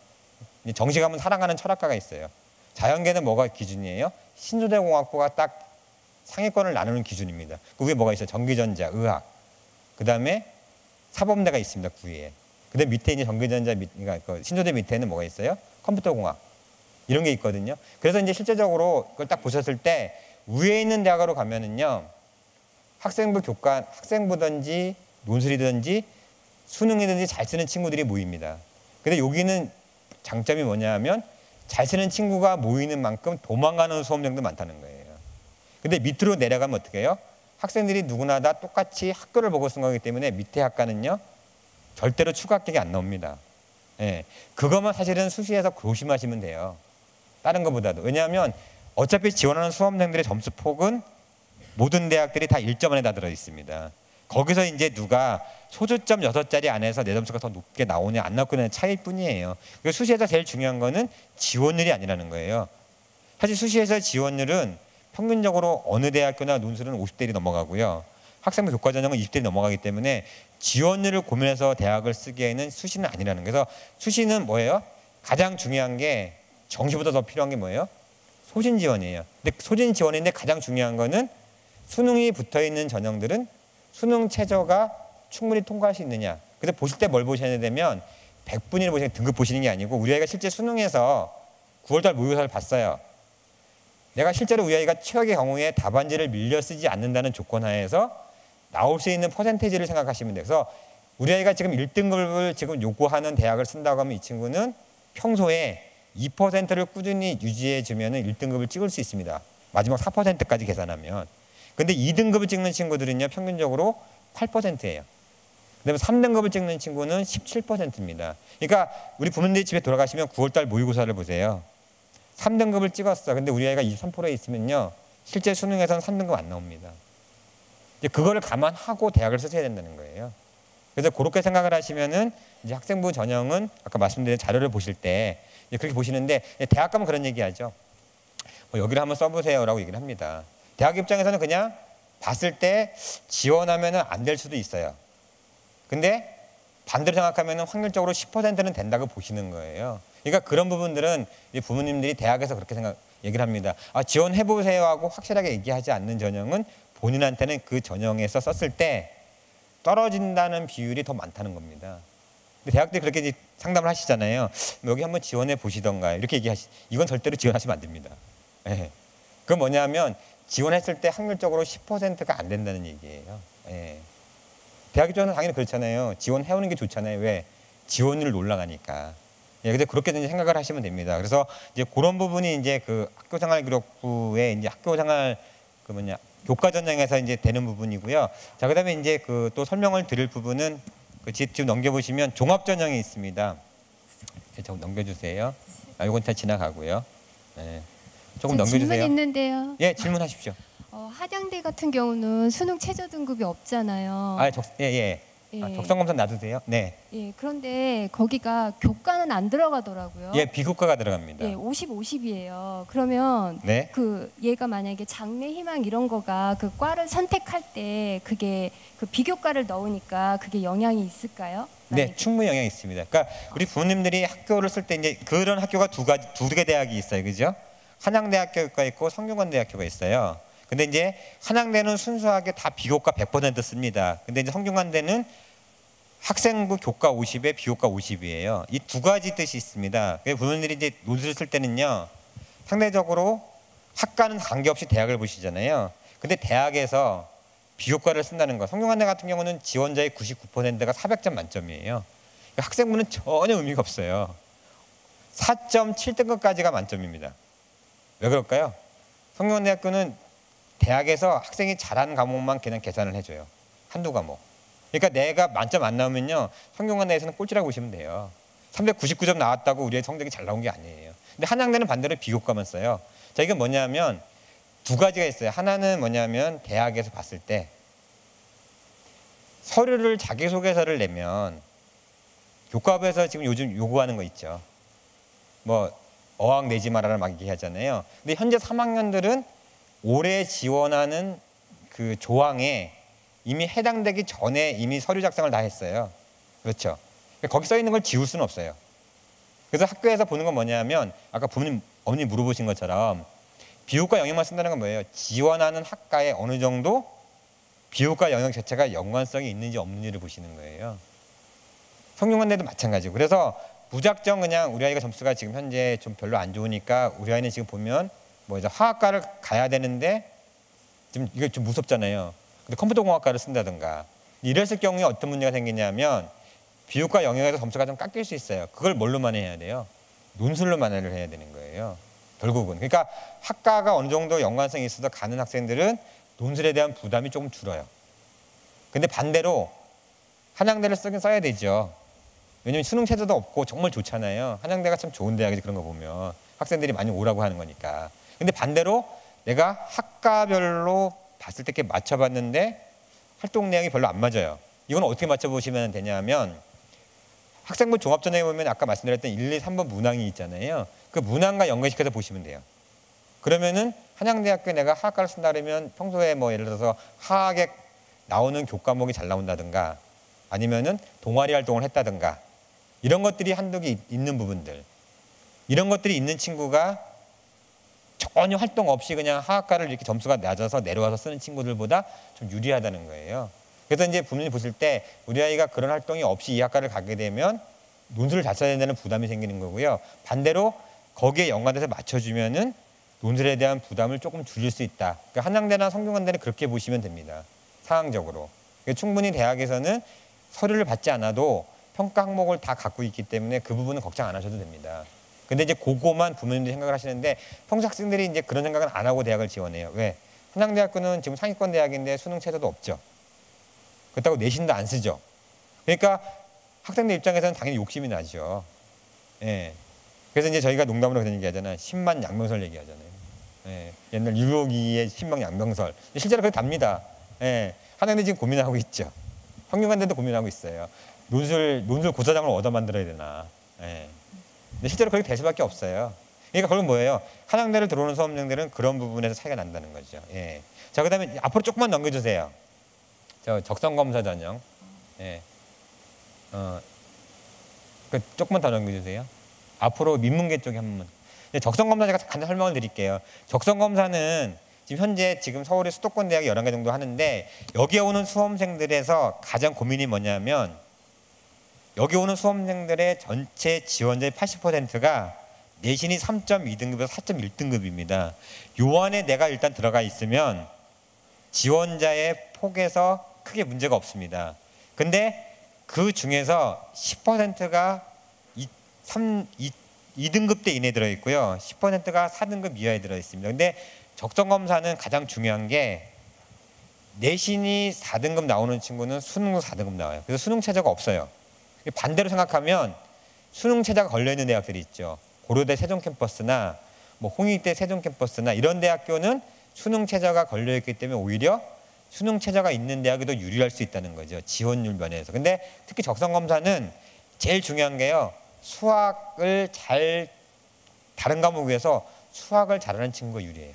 정시 가면 사랑하는 철학과가 있어요. 자연계는 뭐가 기준이에요? 신소재공학부가 딱 상위권을 나누는 기준입니다. 그 위에 뭐가 있어요? 전기전자, 의학. 그 다음에 사범대가 있습니다. 그 위에. 그 다음에 밑에 이제 전기전자, 그러니까 신소재 밑에는 뭐가 있어요? 컴퓨터공학. 이런 게 있거든요. 그래서 이제 실제적으로 그걸 딱 보셨을 때 위에 있는 대학으로 가면은요, 학생부 교과, 학생부든지 논술이든지 수능이든지 잘 쓰는 친구들이 모입니다. 근데 여기는 장점이 뭐냐면 잘 쓰는 친구가 모이는 만큼 도망가는 수험생도 많다는 거예요. 근데 밑으로 내려가면 어떻게 해요? 학생들이 누구나 다 똑같이 학교를 보고 쓴 거기 때문에 밑에 학과는요, 절대로 추가 합격이 안 나옵니다. 예, 그것만 사실은 수시에서 조심하시면 돼요. 다른 것보다도. 왜냐하면 어차피 지원하는 수험생들의 점수 폭은 모든 대학들이 다 1점 안에 다 들어 있습니다. 거기서 이제 누가 소수점 6자리 안에서 내 점수가 더 높게 나오냐 안 나오냐의 차이일 뿐이에요. 그래서 수시에서 제일 중요한 거는 지원율이 아니라는 거예요. 사실 수시에서 지원율은 평균적으로 어느 대학교나 논술은 50대이 넘어가고요. 학생부 교과 전형은 20대이 넘어가기 때문에 지원율을 고민해서 대학을 쓰기에는 수시는 아니라는 거예요. 그래서 수시는 뭐예요? 가장 중요한 게 정시보다 더 필요한 게 뭐예요? 소신 지원이에요. 근데 소신 지원인데 가장 중요한 거는 수능이 붙어있는 전형들은 수능 최저가 충분히 통과할 수 있느냐. 그래서 보실 때 뭘 보셔야 되면 100분위를 보시는 등급 보시는 게 아니고 우리 아이가 실제 수능에서 9월달 모의고사를 봤어요. 내가 실제로 우리 아이가 최악의 경우에 답안지를 밀려 쓰지 않는다는 조건 하에서 나올 수 있는 퍼센테이지를 생각하시면 돼요. 그래서 우리 아이가 지금 1등급을 지금 요구하는 대학을 쓴다고 하면 이 친구는 평소에 2%를 꾸준히 유지해 주면 1등급을 찍을 수 있습니다. 마지막 4%까지 계산하면. 근데 2등급을 찍는 친구들은요, 평균적으로 8%예요. 그다음에 3등급을 찍는 친구는 17%입니다. 그러니까 우리 부모님들이 집에 돌아가시면 9월달 모의고사를 보세요. 3등급을 찍었어. 근데 우리 아이가 23%에 있으면요, 실제 수능에서는 3등급 안 나옵니다. 이제 그거를 감안하고 대학을 쓰셔야 된다는 거예요. 그래서 그렇게 생각을 하시면은 이제 학생부 전형은 아까 말씀드린 자료를 보실 때 그렇게 보시는데, 대학 가면 그런 얘기하죠. 뭐 여기를 한번 써보세요라고 얘기를 합니다. 대학 입장에서는 그냥 봤을 때 지원하면은 안 될 수도 있어요. 근데 반대로 생각하면은 확률적으로 10%는 된다고 보시는 거예요. 그러니까 그런 부분들은 이제 부모님들이 대학에서 그렇게 얘기를 합니다. 아, 지원해 보세요 하고 확실하게 얘기하지 않는 전형은 본인한테는 그 전형에서 썼을 때 떨어진다는 비율이 더 많다는 겁니다. 근데 대학들이 그렇게 이제 상담을 하시잖아요. 여기 한번 지원해 보시던가 이렇게 이건 절대로 지원하시면 안 됩니다. 예. 그건 뭐냐면 지원했을 때 확률적으로 10%가 안 된다는 얘기예요. 예. 대학 입장에서는 당연히 그렇잖아요. 지원해오는 게 좋잖아요. 왜? 지원율을 올라가니까. 예, 근데 그렇게 생각을 하시면 됩니다. 그래서 이제 그런 부분이 이제 그 학교생활기록부의 이제 학교생활 교과 전형에서 이제 되는 부분이고요. 자, 그다음에 이제 그 또 설명을 드릴 부분은 지금 넘겨보시면 종합 전형이 있습니다. 좀 넘겨주세요. 아, 이건 다 지나가고요. 네. 조금 넘겨주세요. 질문 있는데요. 예, 질문하십시오. 한양대 같은 경우는 수능 최저 등급이 없잖아요. 아, 예. 아, 적성검사 놔두세요. 네. 예, 그런데 거기가 교과는 안 들어가더라고요. 예, 비교과가 들어갑니다. 예, 50, 50이에요. 그러면 네. 그 얘가 만약에 장래 희망 이런 거가 그 과를 선택할 때 그게 그 비교과를 넣으니까 그게 영향이 있을까요? 네, 충분히 영향이 있습니다. 그러니까 우리 부모님들이 학교를 쓸 때 이제 그런 학교가 두 개 대학이 있어요, 그죠? 한양대학교가 있고 성균관대학교가 있어요. 근데 이제 한양대는 순수하게 다 비교과 100% 씁니다. 근데 이제 성균관대는 학생부 교과 50에 비교과 50이에요. 이 두 가지 뜻이 있습니다. 부모님들이 이제 논술을 쓸 때는요, 상대적으로 학과는 관계없이 대학을 보시잖아요. 근데 대학에서 비교과를 쓴다는 거, 성균관대 같은 경우는 지원자의 99%가 400점 만점이에요. 그러니까 학생부는 전혀 의미가 없어요. 4.7등급까지가 만점입니다. 왜 그럴까요? 성균관대학교는 대학에서 학생이 잘하는 과목만 그냥 계산을 해줘요. 한두 과목. 그러니까 내가 만점 안 나오면요, 성균관대에서는 꼴찌라고 보시면 돼요. 399점 나왔다고 우리의 성적이 잘 나온 게 아니에요. 근데 한양대는 반대로 비교과만 써요. 자, 이건 뭐냐면 두 가지가 있어요. 하나는 뭐냐면 대학에서 봤을 때 서류를 자기소개서를 내면 교과부에서 지금 요즘 요구하는 거 있죠. 뭐 어학 내지 마라를 막 얘기하잖아요. 근데 현재 3학년들은 올해 지원하는 그 조항에 이미 해당되기 전에 이미 서류 작성을 다 했어요. 그렇죠. 거기 써 있는 걸 지울 수는 없어요. 그래서 학교에서 보는 건 뭐냐면 아까 어머니 물어보신 것처럼 비교과 영역만 쓴다는 건 뭐예요? 지원하는 학과에 어느 정도 비교과 영역 자체가 연관성이 있는지 없는지를 보시는 거예요. 성균관대도 마찬가지고. 그래서 무작정 그냥 우리 아이가 점수가 지금 현재 좀 별로 안 좋으니까 우리 아이는 지금 보면 뭐 이제 화학과를 가야 되는데 지금 이게 좀 무섭잖아요. 근데 컴퓨터공학과를 쓴다든가 이랬을 경우에 어떤 문제가 생기냐면 비교과 영역에서 점수가 좀 깎일 수 있어요. 그걸 뭘로 만회해야 돼요? 논술로 만회를 해야 되는 거예요. 결국은. 그러니까 학과가 어느 정도 연관성이 있어서 가는 학생들은 논술에 대한 부담이 조금 줄어요. 근데 반대로 한양대를 쓰긴 써야 되죠. 왜냐면 수능 체제도 없고 정말 좋잖아요. 한양대가 참 좋은 대학이지 그런 거 보면. 학생들이 많이 오라고 하는 거니까. 근데 반대로 내가 학과별로 봤을 때 이렇게 맞춰봤는데 활동 내용이 별로 안 맞아요. 이건 어떻게 맞춰보시면 되냐면 학생부 종합전형에 보면 아까 말씀드렸던 1, 2, 3번 문항이 있잖아요. 그 문항과 연결시켜서 보시면 돼요. 그러면은 한양대학교에 내가 화학과를 쓴다 그러면 평소에 뭐 예를 들어서 화학에 나오는 교과목이 잘 나온다든가 아니면은 동아리 활동을 했다든가 이런 것들이 한두 개 있는 부분들, 이런 것들이 있는 친구가 전혀 활동 없이 그냥 화학과를 이렇게 점수가 낮아서 내려와서 쓰는 친구들보다 좀 유리하다는 거예요. 그래서 이제 부모님이 보실 때 우리 아이가 그런 활동이 없이 이 학과를 가게 되면 논술을 잘 써야 된다는 부담이 생기는 거고요. 반대로 거기에 연관돼서 맞춰주면은 논술에 대한 부담을 조금 줄일 수 있다. 그러니까 한양대나 성균관대는 그렇게 보시면 됩니다. 상황적으로. 그러니까 충분히 대학에서는 서류를 받지 않아도 평가 항목을 다 갖고 있기 때문에 그 부분은 걱정 안 하셔도 됩니다. 근데 이제 그거만 부모님들이 생각을 하시는데 평소 학생들이 이제 그런 생각은 안 하고 대학을 지원해요. 왜? 한양대학교는 지금 상위권 대학인데 수능 체제도 없죠. 그렇다고 내신도 안 쓰죠. 그러니까 학생들 입장에서는 당연히 욕심이 나죠. 예. 그래서 이제 저희가 농담으로 그런 얘기 하잖아요. 10만 양명설 얘기하잖아요. 예. 옛날 유로기의 10만 양명설. 실제로 그렇게 답니다. 예. 한양대 지금 고민하고 있죠. 성균관대도 고민하고 있어요. 논술 고사장을 얻어 만들어야 되나. 예. 근데 실제로 그렇게 될 수밖에 없어요. 그러니까 그건 뭐예요? 한양대를 들어오는 수험생들은 그런 부분에서 차이가 난다는 거죠. 예. 자, 그다음에 앞으로 조금만 넘겨주세요. 저 적성검사 전형. 예. 조금만 더 넘겨주세요. 앞으로 민문계 쪽에 한 번만. 적성검사 제가 간단히 설명을 드릴게요. 적성검사는 지금 서울의 수도권 대학이 11개 정도 하는데 여기에 오는 수험생들에서 가장 고민이 뭐냐면 여기 오는 수험생들의 전체 지원자의 80%가 내신이 3.2등급에서 4.1등급입니다. 요 안에 내가 일단 들어가 있으면 지원자의 폭에서 크게 문제가 없습니다. 근데 그 중에서 10%가 2등급대 이내에 들어있고요. 10%가 4등급 이하에 들어있습니다. 근데 적성검사는 가장 중요한 게 내신이 4등급 나오는 친구는 수능도 4등급 나와요. 그래서 수능 체제가 없어요. 반대로 생각하면 수능 체제가 걸려있는 대학들이 있죠. 고려대 세종캠퍼스나 뭐 홍익대 세종캠퍼스나 이런 대학교는 수능 체제가 걸려있기 때문에 오히려 수능 체제가 있는 대학이 더 유리할 수 있다는 거죠. 지원율 면에서. 근데 특히 적성검사는 제일 중요한 게요. 수학을 다른 과목 위해서 수학을 잘하는 친구가 유리해요.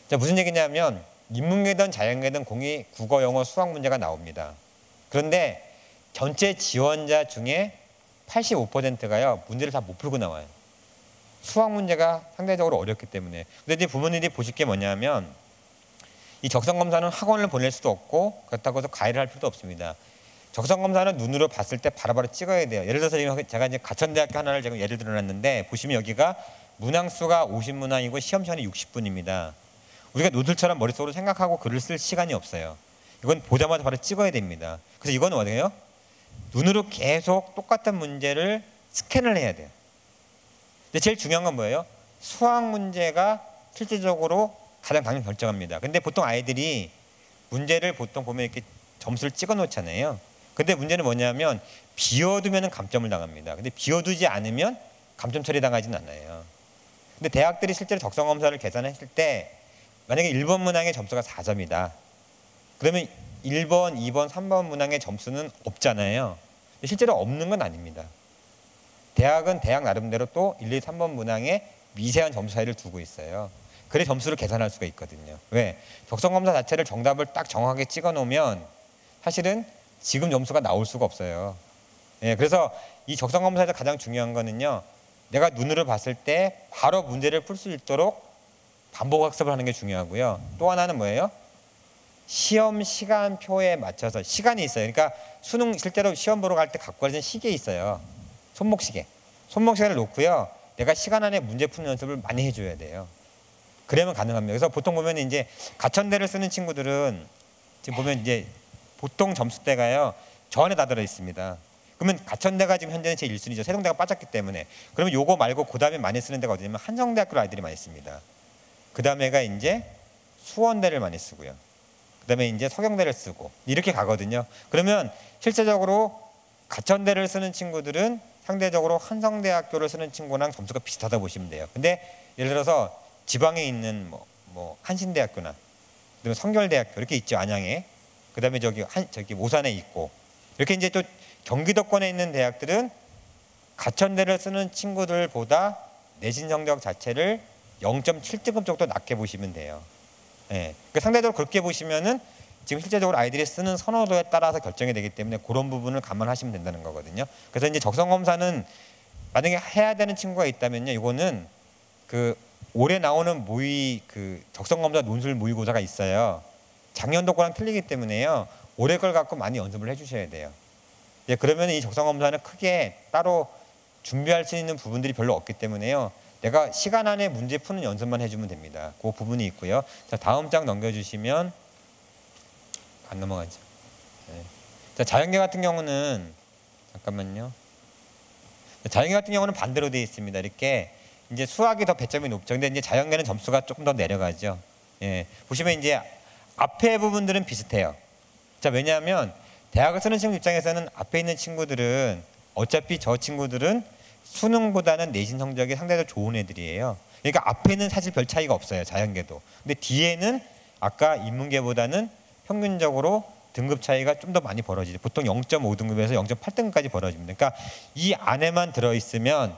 자, 무슨 얘기냐면 인문계든 자연계든 공이 국어, 영어, 수학 문제가 나옵니다. 그런데 전체 지원자 중에 85%가요. 문제를 다 못 풀고 나와요. 수학 문제가 상대적으로 어렵기 때문에. 근데 이제 부모님들이 보실 게 뭐냐면 이 적성검사는 학원을 보낼 수도 없고 그렇다고 해서 과외를 할 필요도 없습니다. 적성 검사는 눈으로 봤을 때 바로바로 찍어야 돼요. 예를 들어서 지금 제가 이제 가천대학교 하나를 지금 예를 들어놨는데 보시면 여기가 문항수가 50문항이고 시험 시간이 60분입니다. 우리가 노들처럼 머릿속으로 생각하고 글을 쓸 시간이 없어요. 이건 보자마자 바로 찍어야 됩니다. 그래서 이건 어디예요? 눈으로 계속 똑같은 문제를 스캔을 해야 돼요. 근데 제일 중요한 건 뭐예요? 수학 문제가 실질적으로 가장 당연히 결정합니다. 근데 보통 아이들이 문제를 보통 보면 이렇게 점수를 찍어 놓잖아요. 근데 문제는 뭐냐면 비워두면 감점을 당합니다. 근데 비워두지 않으면 감점 처리 당하진 않아요. 근데 대학들이 실제로 적성 검사를 계산했을 때 만약에 1번 문항의 점수가 4점이다. 그러면 1번, 2번, 3번 문항의 점수는 없잖아요. 실제로 없는 건 아닙니다. 대학은 대학 나름대로 또 1, 2, 3번 문항에 미세한 점수 차이를 두고 있어요. 그래 점수를 계산할 수가 있거든요. 왜? 적성검사 자체를 정답을 딱 정확하게 찍어 놓으면 사실은 지금 점수가 나올 수가 없어요. 예, 그래서 이 적성검사에서 가장 중요한 거는요. 내가 눈으로 봤을 때 바로 문제를 풀 수 있도록 반복학습을 하는 게 중요하고요. 또 하나는 뭐예요? 시험 시간표에 맞춰서 시간이 있어요. 그러니까 수능 실제로 시험 보러 갈 때 갖고 가는 시계 있어요. 손목시계. 손목시계를 놓고요. 내가 시간 안에 문제 푸는 연습을 많이 해줘야 돼요. 그러면 가능합니다. 그래서 보통 보면 이제 가천대를 쓰는 친구들은 지금 보면 이제 보통 점수대가요. 저 안에 다 들어 있습니다. 그러면 가천대가 지금 현재는 제 1순위죠. 세종대가 빠졌기 때문에. 그러면 요거 말고 그 다음에 많이 쓰는 데가 어디냐면 한성대학교 아이들이 많이 씁니다. 그 다음에가 이제 수원대를 많이 쓰고요. 그 다음에 이제 서경대를 쓰고 이렇게 가거든요. 그러면 실제적으로 가천대를 쓰는 친구들은 상대적으로 한성대학교를 쓰는 친구랑 점수가 비슷하다 보시면 돼요. 근데 예를 들어서 지방에 있는 뭐 한신대학교나 그다음에 성결대학교 이렇게 있죠. 안양에. 그다음에 저기 모산에 있고 이렇게 이제 또 경기도권에 있는 대학들은 가천대를 쓰는 친구들보다 내신 성적 자체를 0.7등급 정도 낮게 보시면 돼요. 예. 그러니까 상대적으로 그렇게 보시면은 지금 실제적으로 아이들이 쓰는 선호도에 따라서 결정이 되기 때문에 그런 부분을 감안하시면 된다는 거거든요. 그래서 이제 적성 검사는 만약에 해야 되는 친구가 있다면요, 이거는 그 올해 나오는 모의 그 적성 검사 논술 모의고사가 있어요. 작년도 거랑 틀리기 때문에요. 올해 걸 갖고 많이 연습을 해주셔야 돼요. 예, 그러면 이 적성 검사는 크게 따로 준비할 수 있는 부분들이 별로 없기 때문에요. 내가 시간 안에 문제 푸는 연습만 해주면 됩니다. 그 부분이 있고요. 자, 다음 장 넘겨주시면 안 넘어가죠. 네. 자, 자연계 같은 경우는 잠깐만요. 자연계 같은 경우는 반대로 되어 있습니다. 이렇게 이제 수학이 더 배점이 높죠. 근데 이제 자연계는 점수가 조금 더 내려가죠. 예. 보시면 이제 앞에 부분들은 비슷해요. 자, 왜냐하면 대학을 쓰는 친구 입장에서는 앞에 있는 친구들은 어차피 저 친구들은 수능보다는 내신 성적이 상대적으로 좋은 애들이에요. 그러니까 앞에는 사실 별 차이가 없어요. 자연계도. 근데 뒤에는 아까 인문계보다는 평균적으로 등급 차이가 좀 더 많이 벌어지죠. 보통 0.5등급에서 0.8등급까지 벌어집니다. 그러니까 이 안에만 들어있으면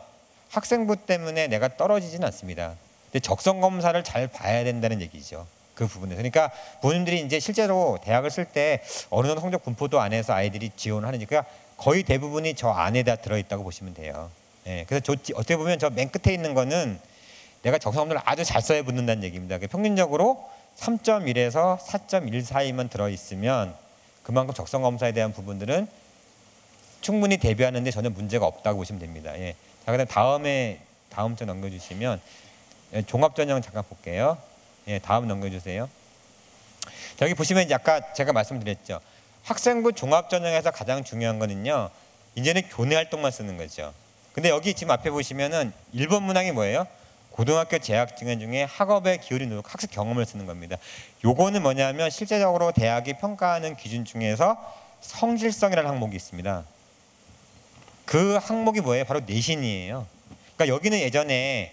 학생부 때문에 내가 떨어지지는 않습니다. 근데 적성 검사를 잘 봐야 된다는 얘기죠. 그 부분에서. 그러니까 부모님들이 이제 실제로 대학을 쓸 때 어느 정도 성적 분포도 안에서 아이들이 지원을 하니까 거의 대부분이 저 안에다 들어있다고 보시면 돼요. 예, 그래서 어떻게 보면 저 맨 끝에 있는 거는 내가 적성 검사를 아주 잘 써야 붙는다는 얘기입니다. 평균적으로 3.1에서 4.1 사이만 들어있으면 그만큼 적성 검사에 대한 부분들은 충분히 대비하는데 전혀 문제가 없다고 보시면 됩니다. 예. 자, 그다음 다음 장 넘겨주시면 예, 종합전형 잠깐 볼게요. 예, 다음 넘겨주세요. 자, 여기 보시면 이제 아까 제가 말씀드렸죠. 학생부 종합전형에서 가장 중요한 거는요. 이제는 교내 활동만 쓰는 거죠. 근데 여기 지금 앞에 보시면은 1번 문항이 뭐예요? 고등학교 재학 증인 중에 학업에 기울인 노력, 학습 경험을 쓰는 겁니다. 요거는 뭐냐면 실제적으로 대학이 평가하는 기준 중에서 성실성이라는 항목이 있습니다. 그 항목이 뭐예요? 바로 내신이에요. 그러니까 여기는 예전에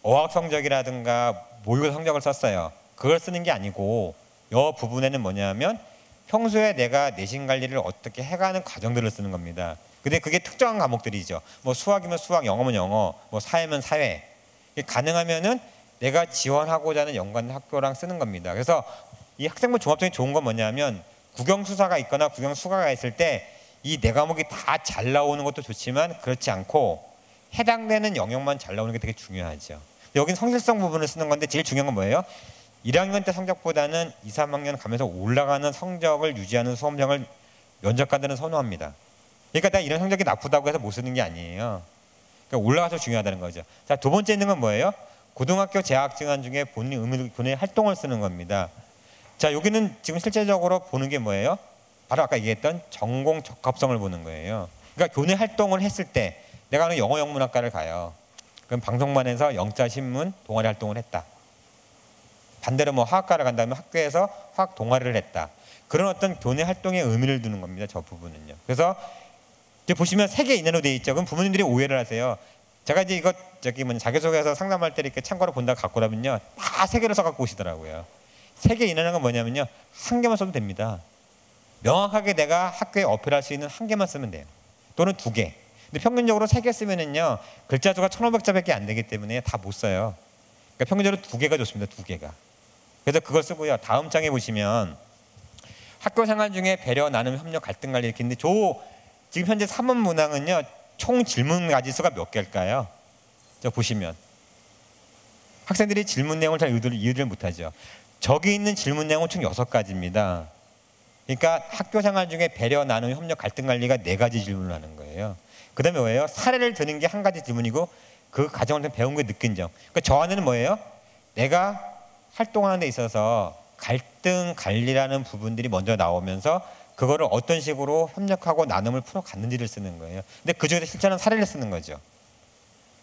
어학 성적이라든가 모의고사 성적을 썼어요. 그걸 쓰는 게 아니고 이 부분에는 뭐냐면 평소에 내가 내신 관리를 어떻게 해가는 과정들을 쓰는 겁니다. 근데 그게 특정한 과목들이죠. 뭐 수학이면 수학, 영어면 영어, 뭐 사회면 사회. 가능하면은 내가 지원하고자 하는 연관 학교랑 쓰는 겁니다. 그래서 이 학생부 종합전형이 좋은 건 뭐냐면 국영수사가 있거나 국영수가가 있을 때 이 네 과목이 다 잘 나오는 것도 좋지만 그렇지 않고 해당되는 영역만 잘 나오는 게 되게 중요하죠. 여긴 성실성 부분을 쓰는 건데 제일 중요한 건 뭐예요? 1학년 때 성적보다는 2, 3학년 가면서 올라가는 성적을 유지하는 수험생을 면접관들은 선호합니다. 그러니까 내가 이런 성적이 나쁘다고 해서 못 쓰는 게 아니에요. 그러니까 올라가서 중요하다는 거죠. 자, 두 번째 있는 건 뭐예요? 고등학교 재학 증안 중에 본인의 활동을 쓰는 겁니다. 자, 여기는 지금 실제적으로 보는 게 뭐예요? 바로 아까 얘기했던 전공 적합성을 보는 거예요. 그러니까 교내 활동을 했을 때 내가 하는 영어 영문학과를 가요. 그럼 방송반에서 영자 신문 동아리 활동을 했다. 반대로 뭐 화학과를 간다면 학교에서 화학 동아리를 했다. 그런 어떤 교내 활동에 의미를 두는 겁니다. 저 부분은요. 그래서 이제 보시면 3개 이내로 돼 있죠. 그럼 부모님들이 오해를 하세요. 제가 이제 이거 자기소개서 상담할 때 이렇게 참고로 본다고 갖고 오라면요, 다 3개를 써갖고 오시더라고요. 3개 이내라는 건 뭐냐면요, 1개만 써도 됩니다. 명확하게 내가 학교에 어필할 수 있는 1개만 쓰면 돼요. 또는 2개. 근데 평균적으로 3개 쓰면은요, 글자 수가 1500자밖에 안 되기 때문에 다 못 써요. 그러니까 평균적으로 2개가 좋습니다. 2개가. 그래서 그걸 쓰고요. 다음 장에 보시면 학교 생활 중에 배려, 나눔, 협력, 갈등 관리 이렇게 있는데 지금 현재 3원 문항은요, 총 질문 가지수가 몇 개일까요? 저 보시면 학생들이 질문 내용을 잘 이해를 못하죠. 저기 있는 질문 내용은 총 6가지입니다. 그러니까 학교 생활 중에 배려, 나눔, 협력, 갈등 관리가 4가지 질문을 하는 거예요. 그 다음에 뭐예요? 사례를 드는 게 1가지 질문이고 그 과정을 배운 게 느낀 점. 그러니까 저 안에는 뭐예요? 내가 활동하는 데 있어서 갈등 관리라는 부분들이 먼저 나오면서 그거를 어떤 식으로 협력하고 나눔을 풀어갔는지를 쓰는 거예요. 근데 그중에서 실제는 사례를 쓰는 거죠.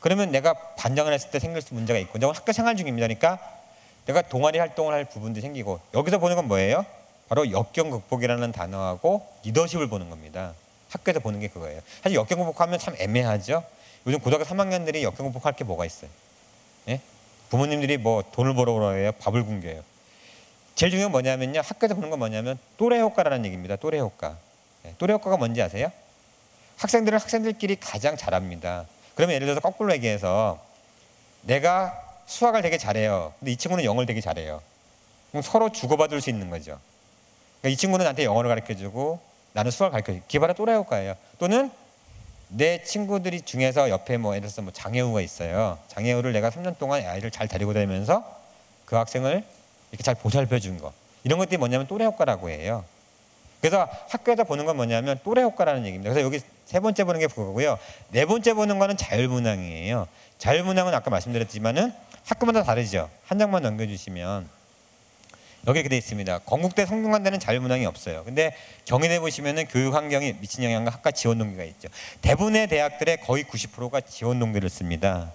그러면 내가 반장을 했을 때 생길 수 문제가 있고, 저건 학교 생활 중입니다. 그러니까 내가 동아리 활동을 할 부분도 생기고, 여기서 보는 건 뭐예요? 바로 역경 극복이라는 단어하고 리더십을 보는 겁니다. 학교에서 보는 게 그거예요. 사실 역경 극복하면 참 애매하죠. 요즘 고등학교 3학년들이 역경 극복할 게 뭐가 있어요? 예? 부모님들이 뭐 돈을 벌어오라 해요? 밥을 굶겨요? 제일 중요한 건 뭐냐면요, 학교에서 보는 건 뭐냐면 또래 효과라는 얘기입니다. 또래 효과. 예, 또래 효과가 뭔지 아세요? 학생들은 학생들끼리 가장 잘합니다. 그러면 예를 들어서 거꾸로 얘기해서 내가 수학을 되게 잘해요. 근데 이 친구는 영어를 되게 잘해요. 그럼 서로 주고받을 수 있는 거죠. 그러니까 이 친구는 나한테 영어를 가르쳐주고 나는 수학을 가르쳐주고, 그게 바로 또래 효과예요. 또는 내 친구들이 중에서 옆에 뭐 예를 들어서 뭐 장애우가 있어요. 장애우를 내가 3년 동안 아이를 잘 데리고 다니면서 그 학생을 이렇게 잘 보살펴 준 거, 이런 것들이 뭐냐면 또래 효과라고 해요. 그래서 학교에서 보는 건 뭐냐면 또래 효과라는 얘기입니다. 그래서 여기 3번째 보는 게 그거고요. 4번째 보는 거는 자율문항이에요. 자율문항은 아까 말씀드렸지만은 학교마다 다르죠. 한 장만 넘겨주시면 여기 이렇게 돼 있습니다. 건국대 성균관대는 자율문항이 없어요. 근데 경희대 보시면은 교육 환경이 미친 영향과 학과 지원 동기가 있죠. 대부분의 대학들의 거의 90%가 지원 동기를 씁니다.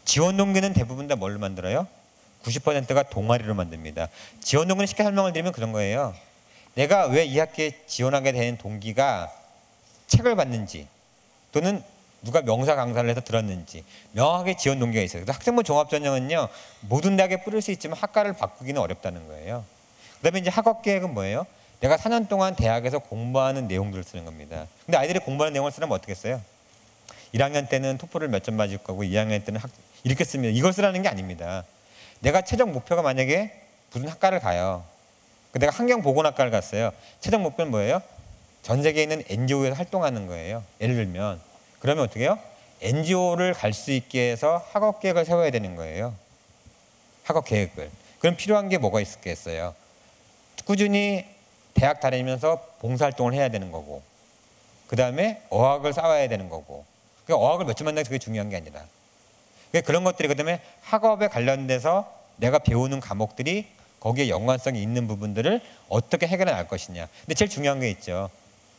지원 동기는 대부분 다 뭘로 만들어요? 90%가 동아리로 만듭니다. 지원 동기는 쉽게 설명을 드리면 그런 거예요. 내가 왜 이 학교에 지원하게 된 동기가 책을 봤는지, 또는 누가 명사 강사를 해서 들었는지 명확하게 지원 동기가 있어요. 그래서 학생부 종합전형은요, 모든 대학에 뿌릴 수 있지만 학과를 바꾸기는 어렵다는 거예요. 그다음에 이제 학업 계획은 뭐예요? 내가 4년 동안 대학에서 공부하는 내용들을 쓰는 겁니다. 근데 아이들이 공부하는 내용을 쓰려면 어떻게 써요? 1학년 때는 토플을 몇 점 맞을 거고 2학년 때는 이렇게 씁니다. 이걸 쓰라는 게 아닙니다. 내가 최종 목표가 만약에 무슨 학과를 가요. 내가 환경보건학과를 갔어요. 최종 목표는 뭐예요? 전 세계에 있는 NGO에서 활동하는 거예요. 예를 들면 그러면 어떻게 해요? NGO를 갈 수 있게 해서 학업 계획을 세워야 되는 거예요. 학업 계획을. 그럼 필요한 게 뭐가 있겠어요? 꾸준히 대학 다니면서 봉사활동을 해야 되는 거고, 그 다음에 어학을 쌓아야 되는 거고. 그러니까 어학을 몇 점 만나는 게 그게 중요한 게 아니라, 그러니까 그런 것들이 그다음에 학업에 관련돼서 내가 배우는 과목들이 거기에 연관성이 있는 부분들을 어떻게 해결해 나갈 것이냐. 근데 제일 중요한 게 있죠.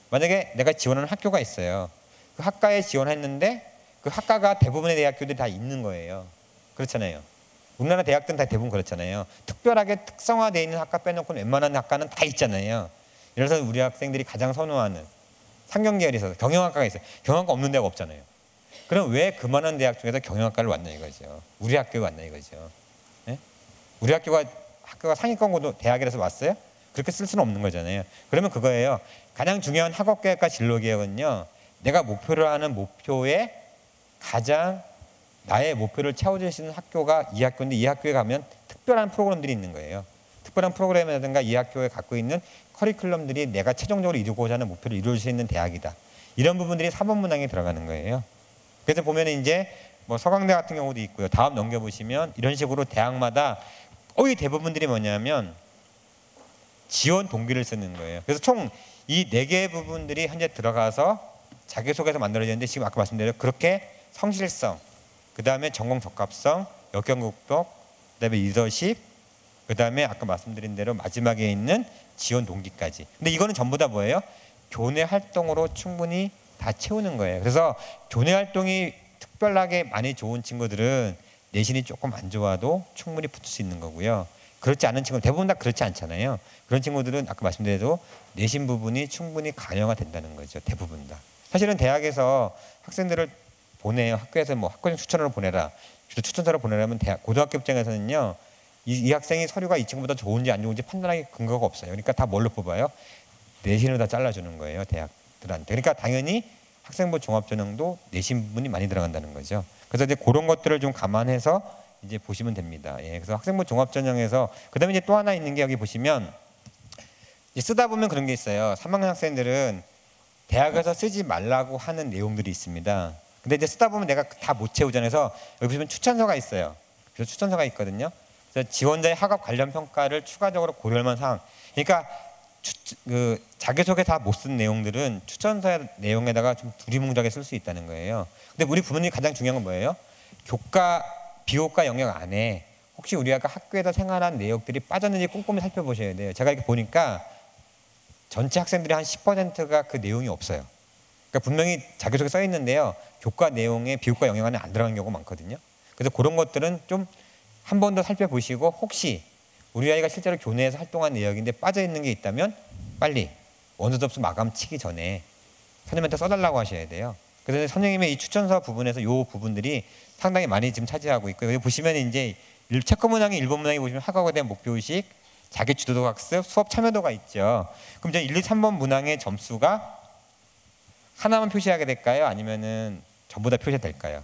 만약에 내가 지원하는 학교가 있어요. 그 학과에 지원했는데 그 학과가 대부분의 대학교들이 다 있는 거예요. 그렇잖아요. 우리나라 대학들은 다 대부분 그렇잖아요. 특별하게 특성화되어 있는 학과 빼놓고는 웬만한 학과는 다 있잖아요. 예를 들어서 우리 학생들이 가장 선호하는 상경계열이 있어서 경영학과가 있어요. 경영학과 없는 데가 없잖아요. 그럼 왜 그만한 대학 중에서 경영학과를 왔나 이거죠. 우리 학교에 왔나 이거죠. 네? 우리 학교가 상위권 고등 대학이라서 왔어요? 그렇게 쓸 수는 없는 거잖아요. 그러면 그거예요. 가장 중요한 학업계획과 진로계획은요, 내가 목표로 하는 목표에 가장 나의 목표를 채워줄 수 있는 학교가 이 학교인데, 이 학교에 가면 특별한 프로그램들이 있는 거예요. 특별한 프로그램이라든가 이 학교에 갖고 있는 커리큘럼들이 내가 최종적으로 이루고자 하는 목표를 이룰 수 있는 대학이다. 이런 부분들이 4번 문항에 들어가는 거예요. 그래서 보면 이제 뭐 서강대 같은 경우도 있고요. 다음 넘겨보시면 이런 식으로 대학마다 거의 대부분들이 뭐냐면 지원 동기를 쓰는 거예요. 그래서 총 이 4개의 부분들이 현재 들어가서 자기소개서 만들어지는데 지금 아까 말씀드린 그렇게 성실성, 그다음에 전공 적합성, 역경극복, 그다음에 리더십, 그다음에 아까 말씀드린 대로 마지막에 있는 지원 동기까지. 근데 이거는 전부 다 뭐예요? 교내 활동으로 충분히 다 채우는 거예요. 그래서 교내 활동이 특별하게 많이 좋은 친구들은 내신이 조금 안 좋아도 충분히 붙을 수 있는 거고요. 그렇지 않은 친구는 대부분 다 그렇지 않잖아요. 그런 친구들은 아까 말씀드린 대로 내신 부분이 충분히 강화가 된다는 거죠. 대부분 다. 사실은 대학에서 학생들을 보내요. 학교에서 뭐 학교장 추천으로 보내라, 추천서로 보내라면 고등학교 입장에서는요. 이 학생이 서류가 이 친구보다 좋은지 안 좋은지 판단하기 근거가 없어요. 그러니까 다 뭘로 뽑아요? 내신으로 다 잘라주는 거예요. 대학들한테. 그러니까 당연히 학생부 종합전형도 내신 부분이 많이 들어간다는 거죠. 그래서 이제 그런 것들을 좀 감안해서 이제 보시면 됩니다. 예, 그래서 학생부 종합전형에서 그다음에 이제 또 하나 있는 게 여기 보시면 이제 쓰다 보면 그런 게 있어요. 3학년 학생들은 대학에서 쓰지 말라고 하는 내용들이 있습니다. 근데 이제 쓰다 보면 내가 다 못 채우잖아요. 그래서 여기 보시면 추천서가 있어요. 그래서 추천서가 있거든요. 그래서 지원자의 학업 관련 평가를 추가적으로 고려할 만한 사항. 그러니까 그 자기소개 다 못 쓴 내용들은 추천서 내용에다가 좀 두리뭉실하게 쓸 수 있다는 거예요. 근데 우리 부모님이 가장 중요한 건 뭐예요? 비교과 영역 안에 혹시 우리 아까 학교에서 생활한 내용들이 빠졌는지 꼼꼼히 살펴보셔야 돼요. 제가 이렇게 보니까 전체 학생들이 한 10%가 그 내용이 없어요. 그러니까 분명히 자기소개 써 있는데요. 교과 내용에 비교과 영역 안에 안 들어가는 경우가 많거든요. 그래서 그런 것들은 좀 한 번 더 살펴보시고 혹시 우리 아이가 실제로 교내에서 활동한 내역인데 빠져 있는 게 있다면 빨리 원서 접수 마감 치기 전에 선생님한테 써달라고 하셔야 돼요. 그래서 선생님의 이 추천서 부분에서 이 부분들이 상당히 많이 지금 차지하고 있고 여기 보시면 이제 체크 문항이 1번 문항에 보시면 학업에 대한 목표의식, 자기 주도적 학습, 수업 참여도가 있죠. 그럼 이제 1, 2, 3번 문항의 점수가 하나만 표시하게 될까요? 아니면은 전부 다 표시가 될까요?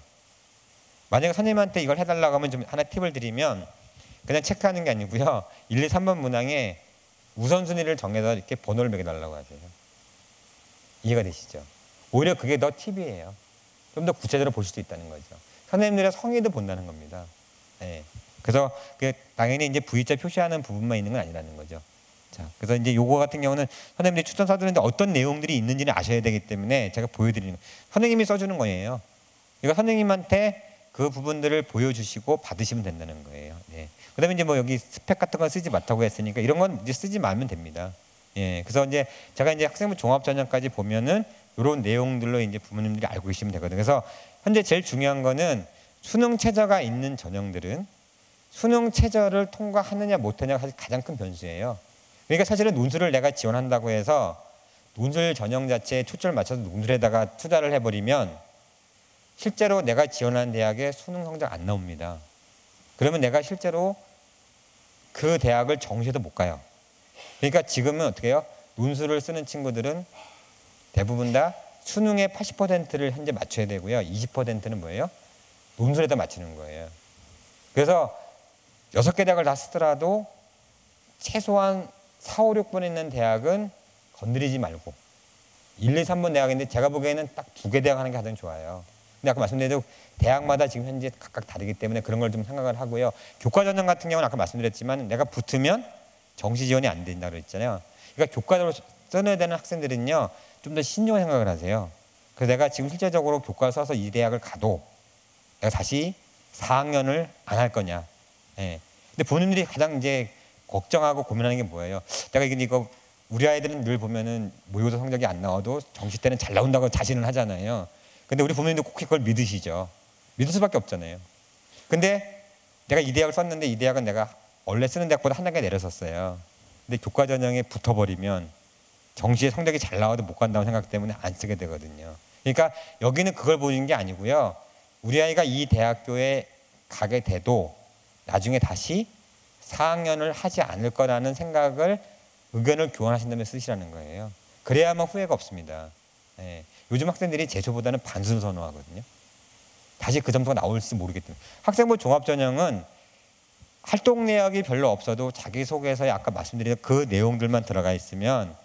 만약에 선생님한테 이걸 해달라고 하면 좀 하나 팁을 드리면 그냥 체크하는 게 아니고요. 1, 2, 3번 문항에 우선순위를 정해서 이렇게 번호를 매겨달라고 하세요. 이해가 되시죠? 오히려 그게 더 팁이에요. 좀 더 구체적으로 볼 수도 있다는 거죠. 선생님들의 성의도 본다는 겁니다. 네. 그래서 당연히 이제 V자 표시하는 부분만 있는 건 아니라는 거죠. 자, 그래서 이제 요거 같은 경우는 선생님들이 추천서 쓰는데 어떤 내용들이 있는지는 아셔야 되기 때문에 제가 보여드리는 거예요. 선생님이 써주는 거예요. 그러니까 선생님한테 그 부분들을 보여주시고 받으시면 된다는 거예요. 네. 그다음에 이제 뭐 여기 스펙 같은 건 쓰지 말라고 했으니까 이런 건 이제 쓰지 말면 됩니다. 예. 그래서 이제 제가 이제 학생부 종합전형까지 보면은 이런 내용들로 이제 부모님들이 알고 계시면 되거든요. 그래서 현재 제일 중요한 거는 수능 최저가 있는 전형들은 수능 최저를 통과하느냐 못하느냐가 사실 가장 큰 변수예요. 그러니까 사실은 논술을 내가 지원한다고 해서 논술 전형 자체에 초점을 맞춰서 논술에다가 투자를 해버리면 실제로 내가 지원하는 대학에 수능 성적 안 나옵니다. 그러면 내가 실제로 그 대학을 정시에도 못 가요. 그러니까 지금은 어떻게 해요? 논술을 쓰는 친구들은 대부분 다 수능의 80%를 현재 맞춰야 되고요. 20%는 뭐예요? 논술에다 맞추는 거예요. 그래서 6개 대학을 다 쓰더라도 최소한 4, 5, 6번 있는 대학은 건드리지 말고 1, 2, 3번 대학인데 제가 보기에는 딱 2개 대학 하는 게 가장 좋아요. 근데 아까 말씀드린 대로 대학마다 지금 현재 각각 다르기 때문에 그런 걸 좀 생각을 하고요. 교과 전형 같은 경우는 아까 말씀드렸지만 내가 붙으면 정시 지원이 안 된다고 그랬잖아요. 그러니까 교과로 써내야 되는 학생들은요. 좀 더 신중한 생각을 하세요. 그래서 내가 지금 실제적으로 교과 써서 이 대학을 가도 내가 다시 4학년을 안 할 거냐. 예. 근데 부모님들이 가장 이제 걱정하고 고민하는 게 뭐예요? 내가 이거 우리 아이들은 늘 보면은 모의고사 성적이 안 나와도 정시 때는 잘 나온다고 자신을 하잖아요. 근데 우리 부모님도 꼭 그걸 믿으시죠. 믿을 수밖에 없잖아요. 근데 내가 이 대학을 썼는데 이 대학은 내가 원래 쓰는 대학보다 한 단계 내렸었어요. 근데 교과 전형에 붙어버리면 정시에 성적이 잘 나와도 못 간다는 생각 때문에 안 쓰게 되거든요. 그러니까 여기는 그걸 보는 게 아니고요. 우리 아이가 이 대학교에 가게 돼도 나중에 다시 4학년을 하지 않을 거라는 생각을 의견을 교환하신 다음에 쓰시라는 거예요. 그래야만 후회가 없습니다. 예. 요즘 학생들이 재수보다는 반수를 선호하거든요. 다시 그 점수가 나올지 모르기 때문에. 학생부 종합전형은 활동 내역이 별로 없어도 자기소개서에 아까 말씀드린 그 내용들만 들어가 있으면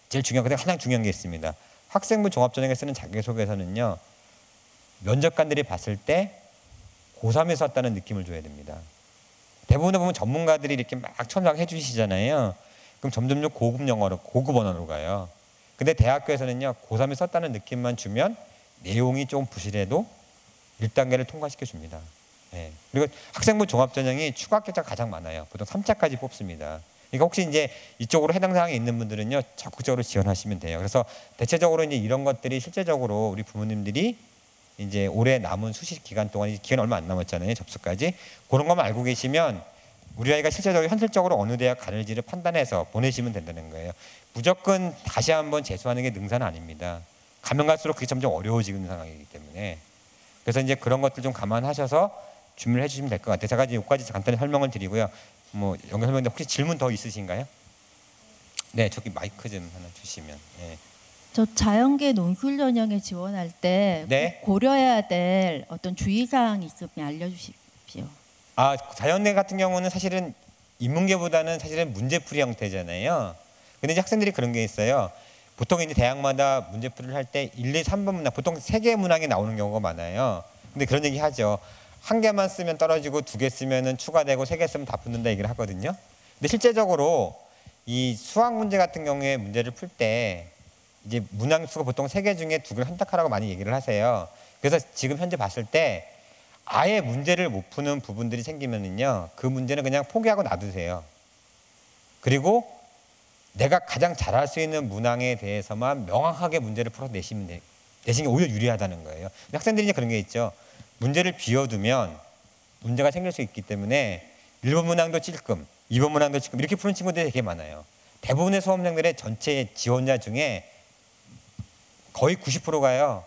제일 중요한 게 가장 중요한 게 있습니다. 학생부 종합전형에 쓰는 자기소개서는요. 면접관들이 봤을 때 고3에 썼다는 느낌을 줘야 됩니다. 대부분 보면 전문가들이 이렇게 막 첨삭해 주시잖아요. 그럼 점점점 고급 영어로, 고급 언어로 가요. 근데 대학교에서는요, 고3에 썼다는 느낌만 주면 내용이 좀 부실해도 1단계를 통과시켜 줍니다. 예. 그리고 학생부 종합전형이 추가 합격자가 가장 많아요. 보통 3차까지 뽑습니다. 그러니까 혹시 이제 이쪽으로 해당 사항이 있는 분들은요, 적극적으로 지원하시면 돼요. 그래서 대체적으로 이제 이런 것들이 실제적으로 우리 부모님들이 이제 올해 남은 수시 기간 동안, 기간 얼마 안 남았잖아요, 접수까지. 그런 것만 알고 계시면 우리 아이가 실제적으로 현실적으로 어느 대학 갈지를 판단해서 보내시면 된다는 거예요. 무조건 다시 한번 재수하는 게 능사는 아닙니다. 가면 갈수록 그게 점점 어려워지는 상황이기 때문에. 그래서 이제 그런 것들 좀 감안하셔서 준비를 해주시면 될 것 같아요. 제가 이제 여기까지 간단히 설명을 드리고요. 뭐 연결 설명인데 혹시 질문 더 있으신가요? 네, 저기 마이크 좀 하나 주시면. 네. 저 자연계 논술 전형에 지원할 때 네. 고려해야 될 어떤 주의사항이 있으면 알려주십시오. 아, 자연계 같은 경우는 사실은 인문계보다는 사실은 문제풀이 형태잖아요. 근데 이제 학생들이 그런 게 있어요. 보통 이제 대학마다 문제풀이를 할 때 1, 2, 3번 문항, 보통 3개 문항이 나오는 경우가 많아요. 근데 그런 얘기 하죠. 1개만 쓰면 떨어지고 2개 쓰면은 추가되고 3개 쓰면 다 붙는다 얘기를 하거든요. 근데 실제적으로 이 수학 문제 같은 경우에 문제를 풀 때 이제 문항 수가 보통 3개 중에 2개를 선택하라고 많이 얘기를 하세요. 그래서 지금 현재 봤을 때 아예 문제를 못 푸는 부분들이 생기면은요, 그 문제는 그냥 포기하고 놔두세요. 그리고 내가 가장 잘할 수 있는 문항에 대해서만 명확하게 문제를 풀어 내시는 게 오히려 유리하다는 거예요. 근데 학생들이 이제 그런 게 있죠. 문제를 비워두면 문제가 생길 수 있기 때문에 1번 문항도 찔끔, 2번 문항도 찔끔 이렇게 푸는 친구들이 되게 많아요. 대부분의 수험생들의 전체 지원자 중에 거의 90%가요.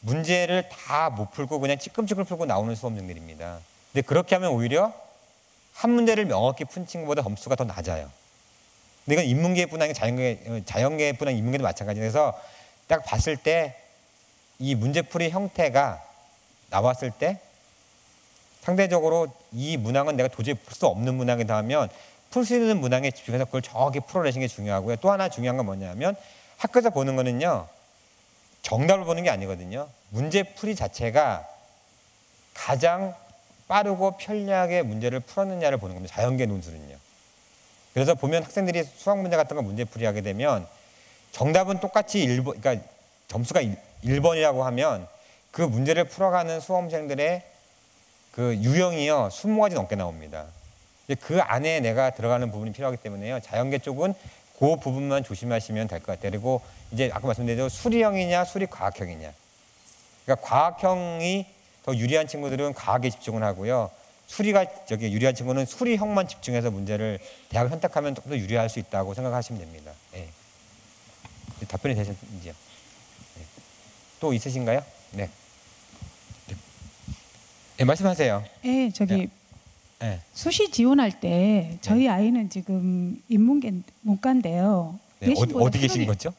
문제를 다 못 풀고 그냥 찔끔찔끔 풀고 나오는 수험생들입니다. 근데 그렇게 하면 오히려 한 문제를 명확히 푼 친구보다 점수가 더 낮아요. 근데 이건 인문계뿐 아니라 자연계뿐 아니라 인문계도 마찬가지라서 딱 봤을 때 이 문제풀이 형태가 나왔을 때 상대적으로 이 문항은 내가 도저히 풀 수 없는 문항이다 하면 풀 수 있는 문항에 집중해서 그걸 정확히 풀어내시는 게 중요하고요. 또 하나 중요한 건 뭐냐면 학교에서 보는 거는요, 정답을 보는 게 아니거든요. 문제풀이 자체가 가장 빠르고 편리하게 문제를 풀었느냐를 보는 겁니다. 자연계 논술은요. 그래서 보면 학생들이 수학 문제 같은 거 문제풀이 하게 되면 정답은 똑같이 1번, 그러니까 점수가 1번이라고 하면 그 문제를 풀어가는 수험생들의 그 유형이요, 20가지 넘게 나옵니다. 그 안에 내가 들어가는 부분이 필요하기 때문에요. 자연계 쪽은 그 부분만 조심하시면 될 것 같아요. 그리고 이제 아까 말씀드린 수리형이냐 수리과학형이냐. 그러니까 과학형이 더 유리한 친구들은 과학에 집중을 하고요. 유리한 친구는 수리형만 집중해서 문제를 대학을 선택하면 조금 더 유리할 수 있다고 생각하시면 됩니다. 네. 답변이 되셨는지요? 네. 또 있으신가요? 네. 네, 말씀하세요. 네, 저기 네. 수시 지원할 때 저희 아이는 지금 문과인데요. 네, 어디 계신 거죠?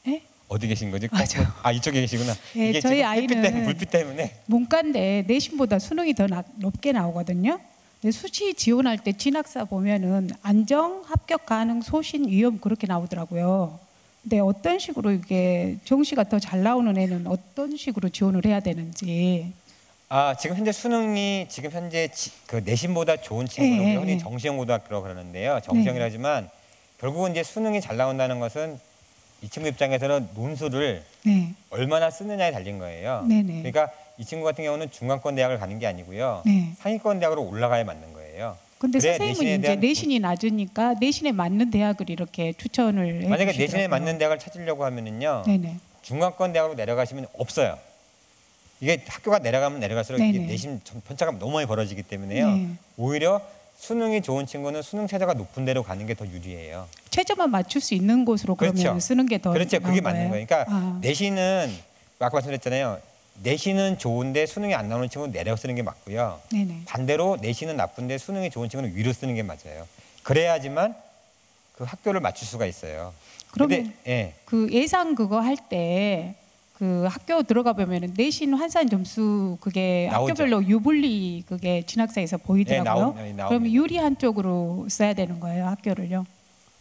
네? 어디 계신 거지? 아, 이쪽에 계시구나. 네, 이게 저희 아이는 불빛 때문에 문과인데 내신보다 수능이 더 높게 나오거든요. 근데 수시 지원할 때 진학사 보면은 안정, 합격 가능, 소신, 위험 그렇게 나오더라고요. 근데 어떤 식으로 이게 정시가 더 잘 나오는 애는 어떤 식으로 지원을 해야 되는지. 지금 현재 수능이 지금 현재 그 내신보다 좋은 친구는 흔히 정시형고등학교라고 그러는데요. 정시형이라 하지만 결국은 이제 수능이 잘 나온다는 것은 이 친구 입장에서는 논술을 얼마나 쓰느냐에 달린 거예요. 그러니까 이 친구 같은 경우는 중간권 대학을 가는 게 아니고요. 상위권 대학으로 올라가야 맞는 거예요. 근데 선생님은 이제 내신이 낮으니까 내신에 맞는 대학을 이렇게 추천을 해주시더라고요. 만약에 내신에 맞는 대학을 찾으려고 하면은요. 중간권 대학으로 내려가시면 없어요. 이게 학교가 내려가면 내려갈수록 이게 내신 편차가 너무 많이 벌어지기 때문에요. 오히려 수능이 좋은 친구는 수능 최저가 높은 데로 가는 게 더 유리해요. 최저만 맞출 수 있는 곳으로 그러면 쓰는 게 더 그렇죠. 그게 맞는 거예요. 그러니까 아. 내신은 아까 말씀드렸잖아요. 내신은 좋은데 수능이 안 나오는 친구는 내려 쓰는 게 맞고요. 네네. 반대로 내신은 나쁜데 수능이 좋은 친구는 위로 쓰는 게 맞아요. 그래야지만 그 학교를 맞출 수가 있어요. 그러면 그 예상 그거 할 때 그 학교 들어가 보면은 내신 환산 점수 그게 나오죠. 학교별로 유불리 그게 진학사에서 보이더라고요. 그러면 유리한 쪽으로 써야 되는 거예요, 학교를요.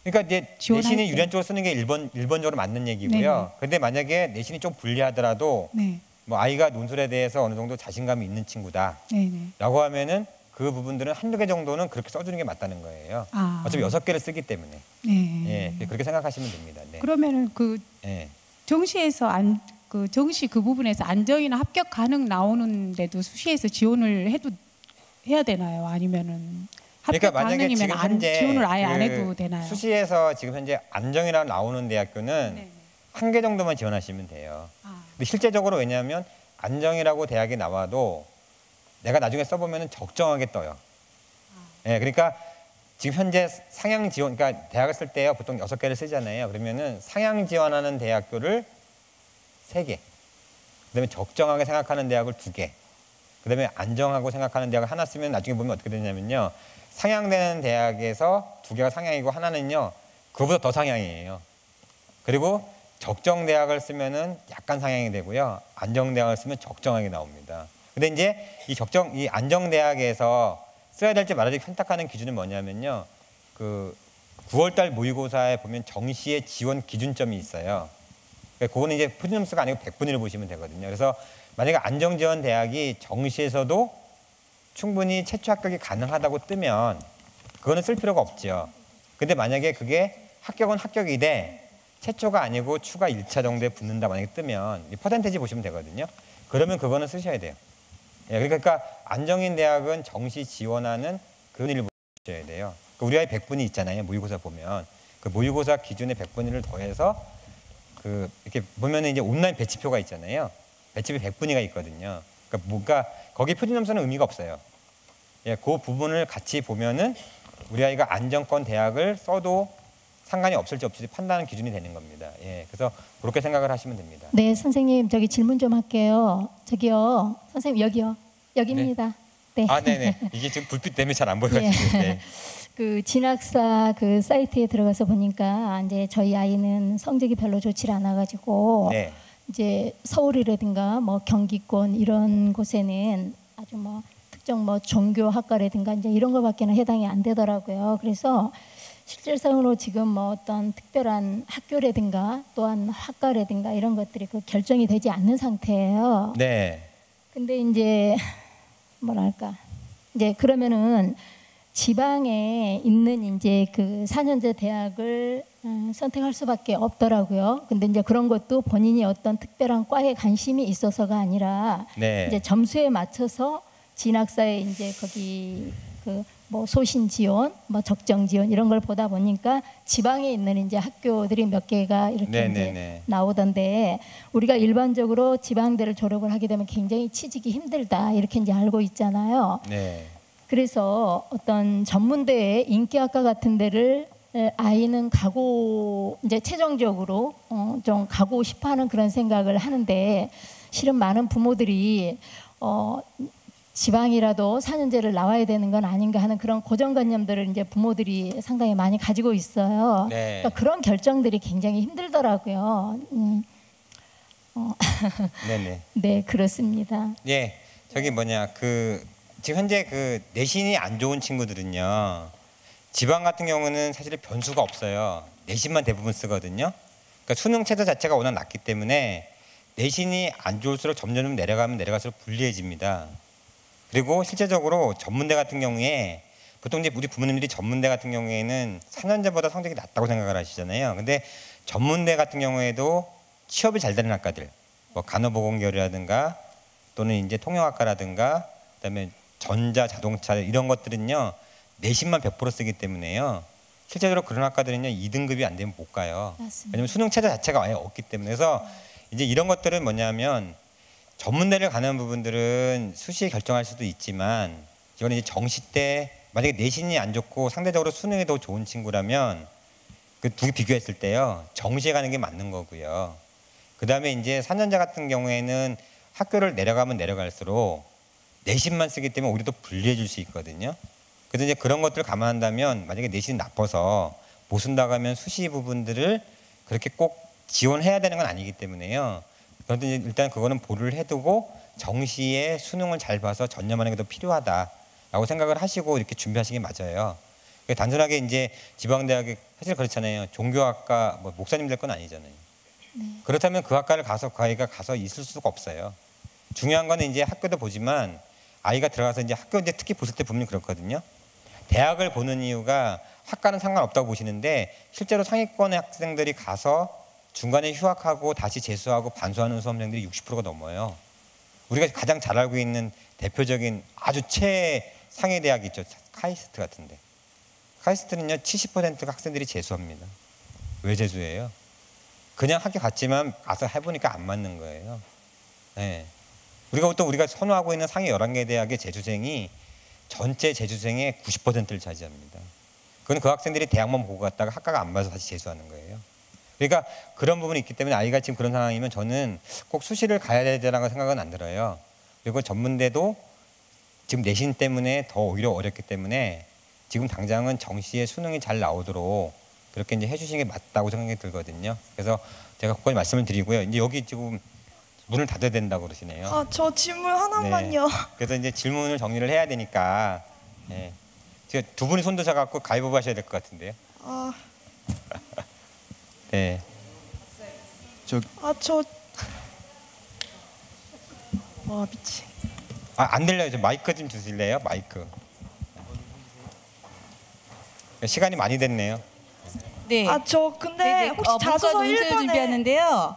그러니까 이제 내신이 때. 유리한 쪽으로 쓰는 게 일본적으로 맞는 얘기고요. 근데 만약에 내신이 좀 불리하더라도 뭐 아이가 논술에 대해서 어느 정도 자신감이 있는 친구다라고 하면은 그 부분들은 한두 개 정도는 그렇게 써주는 게 맞다는 거예요. 아. 어차피 6개를 쓰기 때문에. 네. 예, 그렇게 생각하시면 됩니다. 네. 그러면은 그 예. 정시에서 정시 그 부분에서 안정이나 합격 가능 나오는데도 수시에서 지원을 해야 되나요? 아니면은 합격 그러니까 만약에 가능이면 지금 현재 지원을 아예 안 그 해도 되나요? 수시에서 지금 현재 안정이라 나오는 대학교는 네네. 한 개 정도만 지원하시면 돼요. 아. 근데 실제적으로 왜냐하면 안정이라고 대학에 나와도 내가 나중에 써보면 적정하게 떠요. 예, 그러니까 지금 현재 상향 지원, 그러니까 대학을 쓸 때요 보통 6개를 쓰잖아요. 그러면은 상향 지원하는 대학교를 3개, 그다음에 적정하게 생각하는 대학을 2개, 그다음에 안정하고 생각하는 대학을 하나 쓰면 나중에 보면 어떻게 되냐면요, 상향되는 대학에서 2개가 상향이고 하나는요 그거보다 더 상향이에요. 그리고 적정 대학을 쓰면은 약간 상향이 되고요, 안정 대학을 쓰면 적정하게 나옵니다. 근데 이제 이 안정 대학에서 써야 될지 말아야 될지 선택하는 기준은 뭐냐면요, 그 9월달 모의고사에 보면 정시의 지원 기준점이 있어요. 그거는 이제 표준점수가 아니고 100분위를 보시면 되거든요. 그래서 만약에 안정 지원 대학이 정시에서도 충분히 최초 합격이 가능하다고 뜨면 그거는 쓸 필요가 없죠. 근데 만약에 그게 합격은 합격이되 최초가 아니고 추가 1차 정도에 붙는다 만약에 뜨면 이 퍼센테이지 보시면 되거든요. 그러면 그거는 쓰셔야 돼요. 예, 그러니까 안정인 대학은 정시 지원하는 그런 일을 보셔야 돼요. 우리 아이 100분위 있잖아요. 모의고사 보면 그 모의고사 기준에 100분위를 더해서 그 이렇게 보면은 이제 온라인 배치표가 있잖아요. 배치표 100분위가 있거든요. 그러니까 뭔가 거기 표준 점수는 의미가 없어요. 예, 그 부분을 같이 보면은 우리 아이가 안정권 대학을 써도 상관이 없을지 없을지 판단하는 기준이 되는 겁니다. 예, 그래서 그렇게 생각을 하시면 됩니다. 네, 선생님 저기 질문 좀 할게요. 저기요, 선생님 여기요, 여기입니다. 네. 아, 네네. 이게 지금 불빛 때문에 잘 안 보여가지고. 예. 네. 그 진학사 그 사이트에 들어가서 보니까 이제 저희 아이는 성적이 별로 좋지 않아가지고 네. 이제 서울이라든가 뭐 경기권 이런 곳에는 아주 뭐 특정 뭐 종교학과라든가 이제 이런 거밖에는 해당이 안 되더라고요. 그래서 실질상으로 지금 뭐 어떤 특별한 학교라든가 또한 학과라든가 이런 것들이 그 결정이 되지 않는 상태예요. 네. 근데 이제 뭐랄까 이제 그러면은 지방에 있는 이제 그 4년제 대학을 선택할 수밖에 없더라고요. 근데 이제 그런 것도 본인이 어떤 특별한 과에 관심이 있어서가 아니라 네. 이제 점수에 맞춰서 진학사에 이제 거기 그 뭐 소신 지원, 뭐 적정 지원 이런 걸 보다 보니까 지방에 있는 이제 학교들이 몇 개가 이렇게 네네네. 이제 나오던데 우리가 일반적으로 지방대를 졸업을 하게 되면 굉장히 취직이 힘들다 이렇게 이제 알고 있잖아요. 네. 그래서 어떤 전문대의 인기학과 같은 데를 아이는 가고 이제 최종적으로 좀 가고 싶어하는 그런 생각을 하는데 실은 많은 부모들이 지방이라도 4년제를 나와야 되는 건 아닌가 하는 그런 고정관념들을 이제 부모들이 상당히 많이 가지고 있어요. 네. 그러니까 그런 결정들이 굉장히 힘들더라고요. 네네. 네, 그렇습니다. 예, 저기 뭐냐 그 지금 현재 그 내신이 안 좋은 친구들은요, 지방 같은 경우는 사실 변수가 없어요. 내신만 대부분 쓰거든요. 그러니까 수능 체제 자체가 워낙 낮기 때문에 내신이 안 좋을수록 점점 내려가면 내려갈수록 불리해집니다. 그리고 실제적으로 전문대 같은 경우에 보통 이제 우리 부모님들이 전문대 같은 경우에는 4년제보다 성적이 낮다고 생각을 하시잖아요. 근데 전문대 같은 경우에도 취업이 잘 되는 학과들, 뭐 간호보건계열이라든가 또는 이제 통영학과라든가 그다음에 전자, 자동차 이런 것들은요 내신만 100% 쓰기 때문에요. 실제적으로 그런 학과들은요 2등급이 안 되면 못 가요. 맞습니다. 왜냐면 수능 체제 자체가 아예 없기 때문에. 그래서 이제 이런 것들은 뭐냐면 전문대를 가는 부분들은 수시에 결정할 수도 있지만 이거는 이제 정시 때 만약에 내신이 안 좋고 상대적으로 수능이 더 좋은 친구라면 그 두 개 비교했을 때요 정시에 가는 게 맞는 거고요. 그 다음에 이제 4년제 같은 경우에는 학교를 내려가면 내려갈수록 내신만 쓰기 때문에 오히려 더 불리해질 수 있거든요. 그래서 이제 그런 것들을 감안한다면 만약에 내신이 나빠서 못 쓴다고 하면 수시 부분들을 그렇게 꼭 지원해야 되는 건 아니기 때문에요. 그런데 일단 그거는 보류를 해두고 정시에 수능을 잘 봐서 전념하는 게 더 필요하다라고 생각을 하시고 이렇게 준비하시는 게 맞아요. 단순하게 이제 지방대학에 사실 그렇잖아요. 종교학과 뭐 목사님 될 건 아니잖아요. 네. 그렇다면 그 학과를 가서 그 아이가 가서 있을 수가 없어요. 중요한 거는 이제 학교도 보지만 아이가 들어가서 이제 학교 이제 특히 보실 때 보면 그렇거든요. 대학을 보는 이유가 학과는 상관없다고 보시는데 실제로 상위권의 학생들이 가서 중간에 휴학하고 다시 재수하고 반수하는 수험생들이 60%가 넘어요. 우리가 가장 잘 알고 있는 대표적인 아주 최상위 대학이 있죠. 카이스트 같은데. 카이스트는요 70%가 학생들이 재수합니다. 왜 재수해요? 그냥 학교 갔지만 가서 해보니까 안 맞는 거예요. 네. 우리가 선호하고 있는 상위 11개 대학의 재수생이 전체 재수생의 90%를 차지합니다. 그건 그 학생들이 대학만 보고 갔다가 학과가 안 맞아서 다시 재수하는 거예요. 그러니까 그런 부분이 있기 때문에 아이가 지금 그런 상황이면 저는 꼭 수시를 가야 되라는 생각은 안 들어요. 그리고 전문대도 지금 내신 때문에 더 오히려 어렵기 때문에 지금 당장은 정시에 수능이 잘 나오도록 그렇게 이제 해주시는 게 맞다고 생각이 들거든요. 그래서 제가 그까지 말씀을 드리고요. 이제 여기 지금 문을 닫아야 된다고 그러시네요. 아, 저 질문 하나만요. 네. 그래서 이제 질문을 정리를 해야 되니까 네. 지금 두 분이 손 드셔갖고 가위바위보 하셔야 될 것 같은데요. 아, 네. 와 미치. 안 들려요. 마이크 좀 주실래요? 마이크. 시간이 많이 됐네요. 네. 아, 저 근데 네네. 혹시 자소서 문과 논술 1번에 준비하는데요.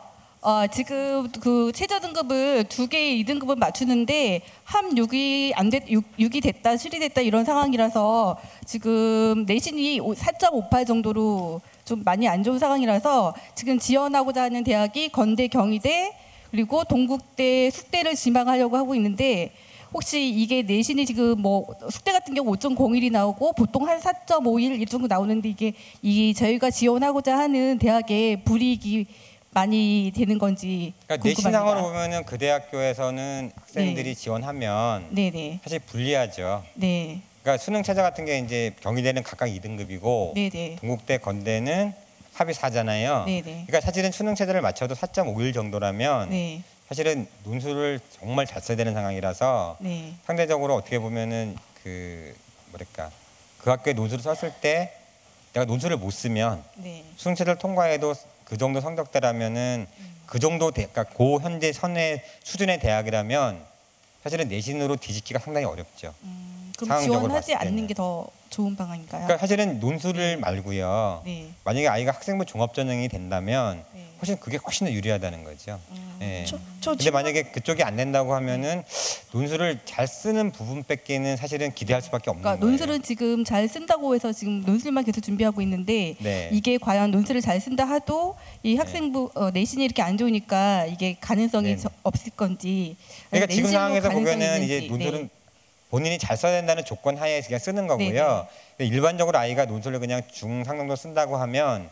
지금 그 최저 등급을 2개의 2등급을 맞추는데 함 6이 됐다, 수리됐다 이런 상황이라서 지금 내신이 4.58 정도로 좀 많이 안 좋은 상황이라서 지금 지원하고자 하는 대학이 건대, 경희대 그리고 동국대, 숙대를 지망하려고 하고 있는데 혹시 이게 내신이 지금 뭐 숙대 같은 경우 5.01이 나오고 보통 한 4.51 이 정도 나오는데 이게 저희가 지원하고자 하는 대학에 불이익이 많이 되는 건지 그러니까 궁금합니다. 내신상으로 보면은 그 대학교에서는 학생들이 네. 지원하면 네네. 사실 불리하죠. 네. 그러니까 수능 최저 같은 게 이제 경희대는 각각 2등급이고 네네. 동국대, 건대는 합이 4잖아요. 네네. 그러니까 사실은 수능 최저를 맞춰도 4.51 정도라면 네. 사실은 논술을 정말 잘 써야 되는 상황이라서 네. 상대적으로 어떻게 보면은 그 학교에 논술을 썼을 때 내가 논술을 못 쓰면 네. 수능 최저를 통과해도 그 정도 성적대라면은 그 정도 그러니까 고 현재 선의 수준의 대학이라면 사실은 내신으로 뒤집기가 상당히 어렵죠. 그럼 상황적으로 지원하지 봤을 때는. 않는 게 더 좋은 방안인가요? 그러니까 사실은 논술을 말고요. 네. 만약에 아이가 학생부 종합전형이 된다면 네. 그게 훨씬 더 유리하다는 거죠. 예. 저 근데 만약에 그쪽이 안 된다고 하면은 논술을 잘 쓰는 부분 뺏기는 사실은 기대할 수밖에 없는 그러니까 거예요. 논술은 지금 잘 쓴다고 해서 지금 논술만 계속 준비하고 있는데 네. 이게 과연 논술을 잘 쓴다 하도 이 학생부 내신이 이렇게 안 좋으니까 이게 가능성이 네. 없을 건지. 그러니까 지금 내신도 상황에서 가능성이 보면은 있는지. 이제 논술은 네. 본인이 잘 써야 된다는 조건 하에 그냥 쓰는 거고요. 근데 일반적으로 아이가 논술을 그냥 중상 정도 쓴다고 하면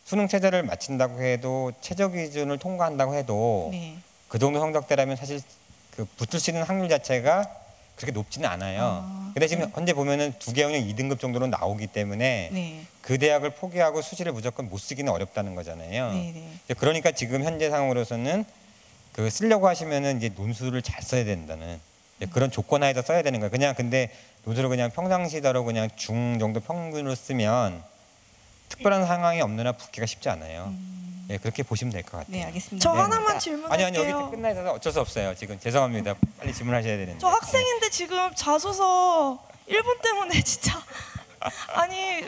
수능 최저를 마친다고 해도 최저 기준을 통과한다고 해도 네. 그 정도 성적대라면 사실 그 붙을 수 있는 확률 자체가 그렇게 높지는 않아요. 근데 지금 현재 보면은 2개 영역 2등급 정도로 나오기 때문에 네. 그 대학을 포기하고 수시를 무조건 못 쓰기는 어렵다는 거잖아요. 네. 이제 그러니까 지금 현재 상황으로서는 그 쓰려고 하시면은 이제 논술을 잘 써야 된다는 그런 조건 하에서 써야 되는 거예요. 그냥 근데 논술을 그냥 평상시대로 그냥 중 정도 평균으로 쓰면 특별한 상황이 없는 한 붙기가 쉽지 않아요. 예, 그렇게 보시면 될 것 같아요. 네, 알겠습니다. 저 네. 하나만 아니 질문할게요. 여기 끝나 있어서 어쩔 수 없어요. 지금 죄송합니다. 빨리 질문하셔야 되는데. 저 학생인데 지금 자소서 1분 때문에 진짜 아니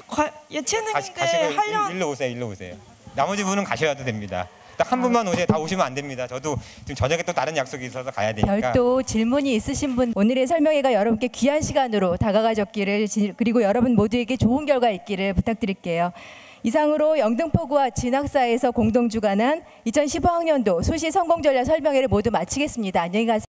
예체능인데 하려면 일로 오세요. 나머지 분은 가셔도 됩니다. 딱 한 분만 오세요. 다 오시면 안 됩니다. 저도 지금 저녁에 또 다른 약속이 있어서 가야 되니까. 별도 질문이 있으신 분 오늘의 설명회가 여러분께 귀한 시간으로 다가가졌기를 그리고 여러분 모두에게 좋은 결과 있기를 부탁드릴게요. 이상으로 영등포구와 진학사에서 공동 주관한 2015학년도 수시 성공 전략 설명회를 모두 마치겠습니다. 안녕히 가세요.